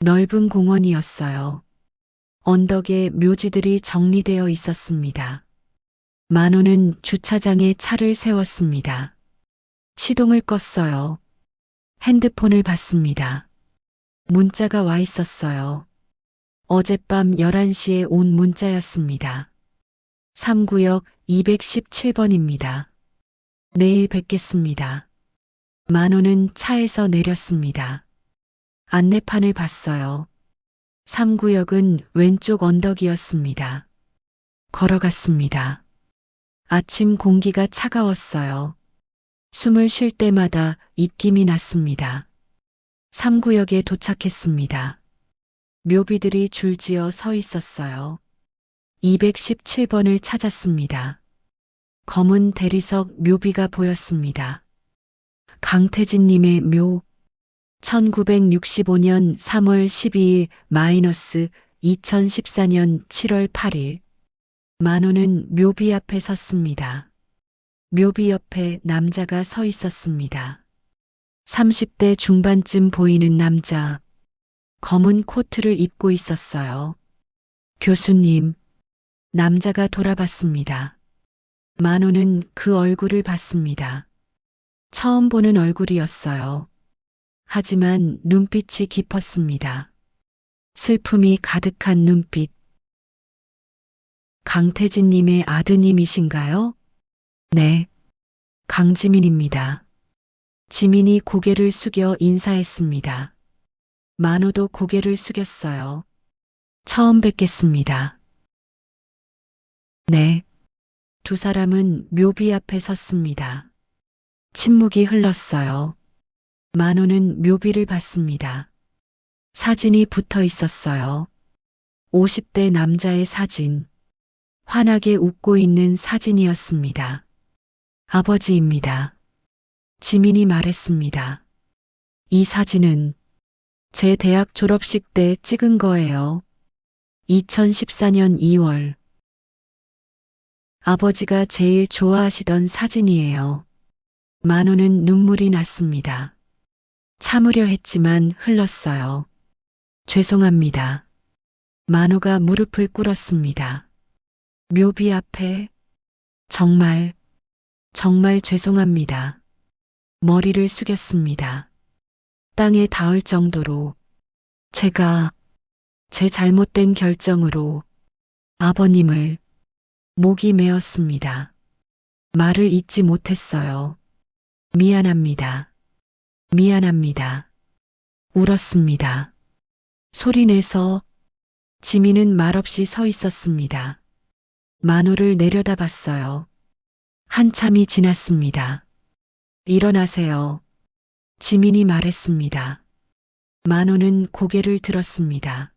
넓은 공원이었어요. 언덕에 묘지들이 정리되어 있었습니다. 만호는 주차장에 차를 세웠습니다. 시동을 껐어요. 핸드폰을 봤습니다. 문자가 와 있었어요. 어젯밤 11시에 온 문자였습니다. 3구역 217번입니다. 내일 뵙겠습니다. 만호는 차에서 내렸습니다. 안내판을 봤어요. 3구역은 왼쪽 언덕이었습니다. 걸어갔습니다. 아침 공기가 차가웠어요. 숨을 쉴 때마다 입김이 났습니다. 3구역에 도착했습니다. 묘비들이 줄지어 서 있었어요. 217번을 찾았습니다. 검은 대리석 묘비가 보였습니다. 강태진님의 묘. 1965년 3월 12일 마이너스 2014년 7월 8일. 만호는 묘비 앞에 섰습니다. 묘비 옆에 남자가 서 있었습니다. 30대 중반쯤 보이는 남자. 검은 코트를 입고 있었어요. 교수님. 남자가 돌아봤습니다. 만호는 그 얼굴을 봤습니다. 처음 보는 얼굴이었어요. 하지만 눈빛이 깊었습니다. 슬픔이 가득한 눈빛. 강태진님의 아드님이신가요? 네. 강지민입니다. 지민이 고개를 숙여 인사했습니다. 만호도 고개를 숙였어요. 처음 뵙겠습니다. 네. 두 사람은 묘비 앞에 섰습니다. 침묵이 흘렀어요. 만호는 묘비를 봤습니다. 사진이 붙어 있었어요. 50대 남자의 사진. 환하게 웃고 있는 사진이었습니다. 아버지입니다. 지민이 말했습니다. 이 사진은 제 대학 졸업식 때 찍은 거예요. 2014년 2월. 아버지가 제일 좋아하시던 사진이에요. 만호는 눈물이 났습니다. 참으려 했지만 흘렀어요. 죄송합니다. 만호가 무릎을 꿇었습니다. 묘비 앞에 정말 죄송합니다. 머리를 숙였습니다. 땅에 닿을 정도로 제가 제 잘못된 결정으로 아버님을 목이 메었습니다. 말을 잇지 못했어요. 미안합니다. 미안합니다. 울었습니다. 소리내서 지민은 말없이 서 있었습니다. 만호를 내려다봤어요. 한참이 지났습니다. 일어나세요. 지민이 말했습니다. 만호는 고개를 들었습니다.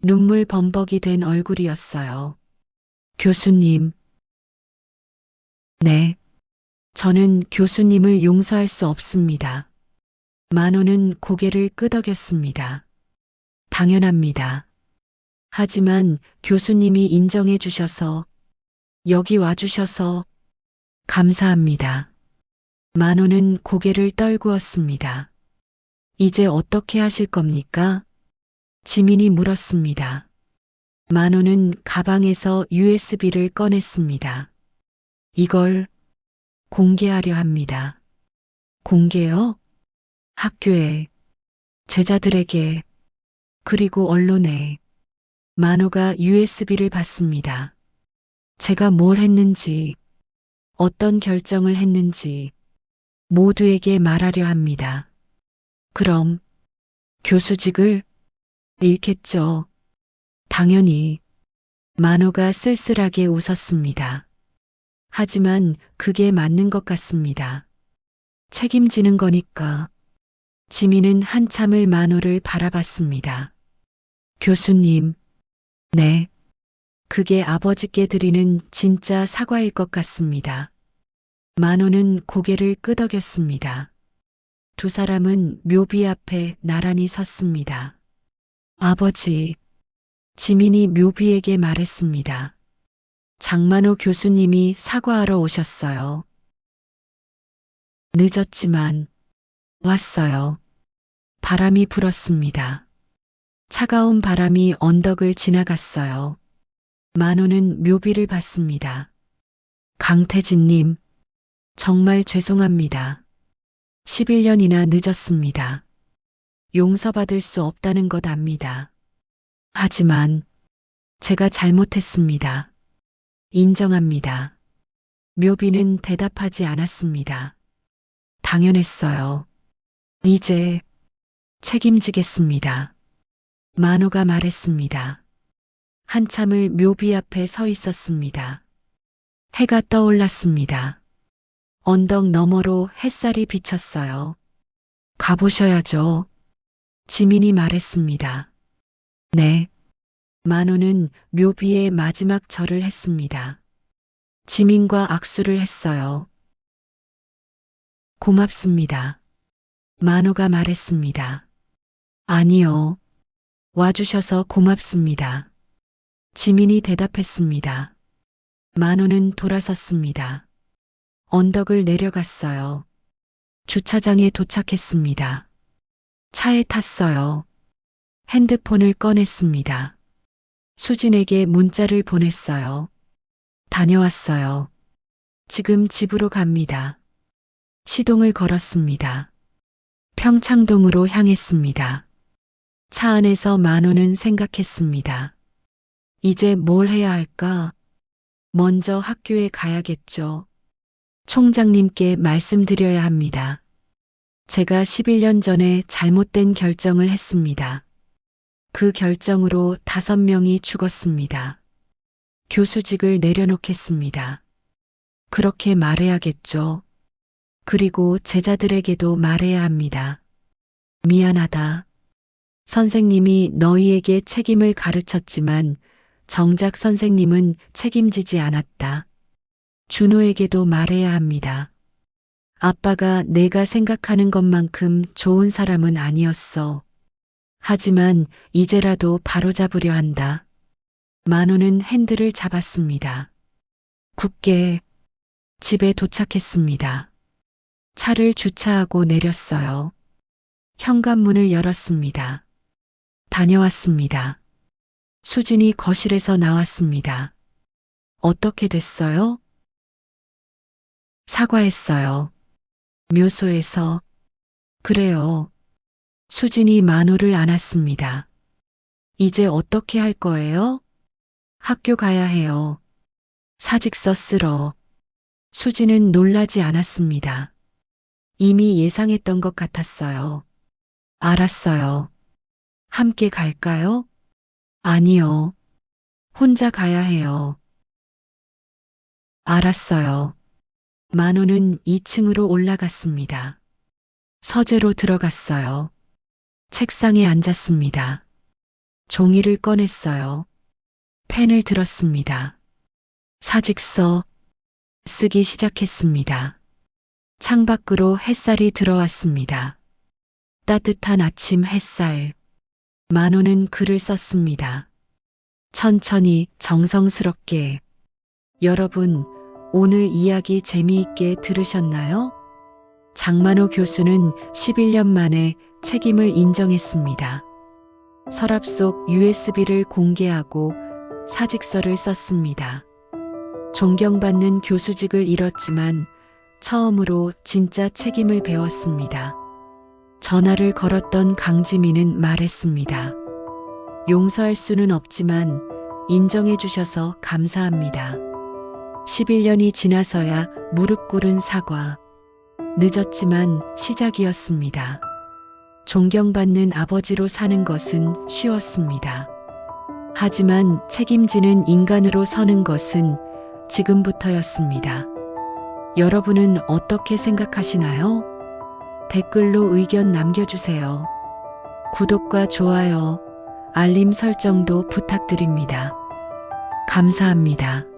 눈물 범벅이 된 얼굴이었어요. 교수님. 네. 저는 교수님을 용서할 수 없습니다. 만호는 고개를 끄덕였습니다. 당연합니다. 하지만 교수님이 인정해 주셔서, 여기 와주셔서 감사합니다. 만호는 고개를 떨구었습니다. 이제 어떻게 하실 겁니까? 지민이 물었습니다. 만호는 가방에서 USB를 꺼냈습니다. 이걸 공개하려 합니다. 공개요? 학교에, 제자들에게, 그리고 언론에. 만호가 USB를 받습니다. 제가 뭘 했는지, 어떤 결정을 했는지 모두에게 말하려 합니다. 그럼 교수직을 잃겠죠. 당연히. 만호가 쓸쓸하게 웃었습니다. 하지만 그게 맞는 것 같습니다. 책임지는 거니까. 지민은 한참을 만호를 바라봤습니다. 교수님, 네. 그게 아버지께 드리는 진짜 사과일 것 같습니다. 만호는 고개를 끄덕였습니다. 두 사람은 묘비 앞에 나란히 섰습니다. 아버지, 지민이 묘비에게 말했습니다. 장만호 교수님이 사과하러 오셨어요. 늦었지만 왔어요. 바람이 불었습니다. 차가운 바람이 언덕을 지나갔어요. 만호는 묘비를 봤습니다. 강태진님, 정말 죄송합니다. 11년이나 늦었습니다. 용서받을 수 없다는 것 압니다. 하지만 제가 잘못했습니다. 인정합니다. 묘비는 대답하지 않았습니다. 당연했어요. 이제 책임지겠습니다. 만호가 말했습니다. 한참을 묘비 앞에 서 있었습니다. 해가 떠올랐습니다. 언덕 너머로 햇살이 비쳤어요. 가보셔야죠. 지민이 말했습니다. 네. 만호는 묘비의 마지막 절을 했습니다. 지민과 악수를 했어요. 고맙습니다. 만호가 말했습니다. 아니요. 와주셔서 고맙습니다. 지민이 대답했습니다. 만호는 돌아섰습니다. 언덕을 내려갔어요. 주차장에 도착했습니다. 차에 탔어요. 핸드폰을 꺼냈습니다. 수진에게 문자를 보냈어요. 다녀왔어요. 지금 집으로 갑니다. 시동을 걸었습니다. 평창동으로 향했습니다. 차 안에서 만호는 생각했습니다. 이제 뭘 해야 할까? 먼저 학교에 가야겠죠. 총장님께 말씀드려야 합니다. 제가 11년 전에 잘못된 결정을 했습니다. 그 결정으로 5명이 죽었습니다. 교수직을 내려놓겠습니다. 그렇게 말해야겠죠. 그리고 제자들에게도 말해야 합니다. 미안하다. 선생님이 너희에게 책임을 가르쳤지만 정작 선생님은 책임지지 않았다. 준호에게도 말해야 합니다. 아빠가 내가 생각하는 것만큼 좋은 사람은 아니었어. 하지만 이제라도 바로잡으려 한다. 만호는 핸들을 잡았습니다. 굳게 집에 도착했습니다. 차를 주차하고 내렸어요. 현관문을 열었습니다. 다녀왔습니다. 수진이 거실에서 나왔습니다. 어떻게 됐어요? 사과했어요. 묘소에서. 그래요. 수진이 만호를 안았습니다. 이제 어떻게 할 거예요? 학교 가야 해요. 사직서 쓰러. 수진은 놀라지 않았습니다. 이미 예상했던 것 같았어요. 알았어요. 함께 갈까요? 아니요. 혼자 가야 해요. 알았어요. 만호는 2층으로 올라갔습니다. 서재로 들어갔어요. 책상에 앉았습니다. 종이를 꺼냈어요. 펜을 들었습니다. 사직서 쓰기 시작했습니다. 창밖으로 햇살이 들어왔습니다. 따뜻한 아침 햇살. 만호는 글을 썼습니다. 천천히 정성스럽게. 여러분, 오늘 이야기 재미있게 들으셨나요? 장만호 교수는 11년 만에 책임을 인정했습니다. 서랍 속 USB를 공개하고 사직서를 썼습니다. 존경받는 교수직을 잃었지만 처음으로 진짜 책임을 배웠습니다. 전화를 걸었던 강지민은 말했습니다. 용서할 수는 없지만 인정해 주셔서 감사합니다. 11년이 지나서야 무릎 꿇은 사과. 늦었지만 시작이었습니다. 존경받는 아버지로 사는 것은 쉬웠습니다. 하지만 책임지는 인간으로 서는 것은 지금부터였습니다. 여러분은 어떻게 생각하시나요? 댓글로 의견 남겨주세요. 구독과 좋아요, 알림 설정도 부탁드립니다. 감사합니다.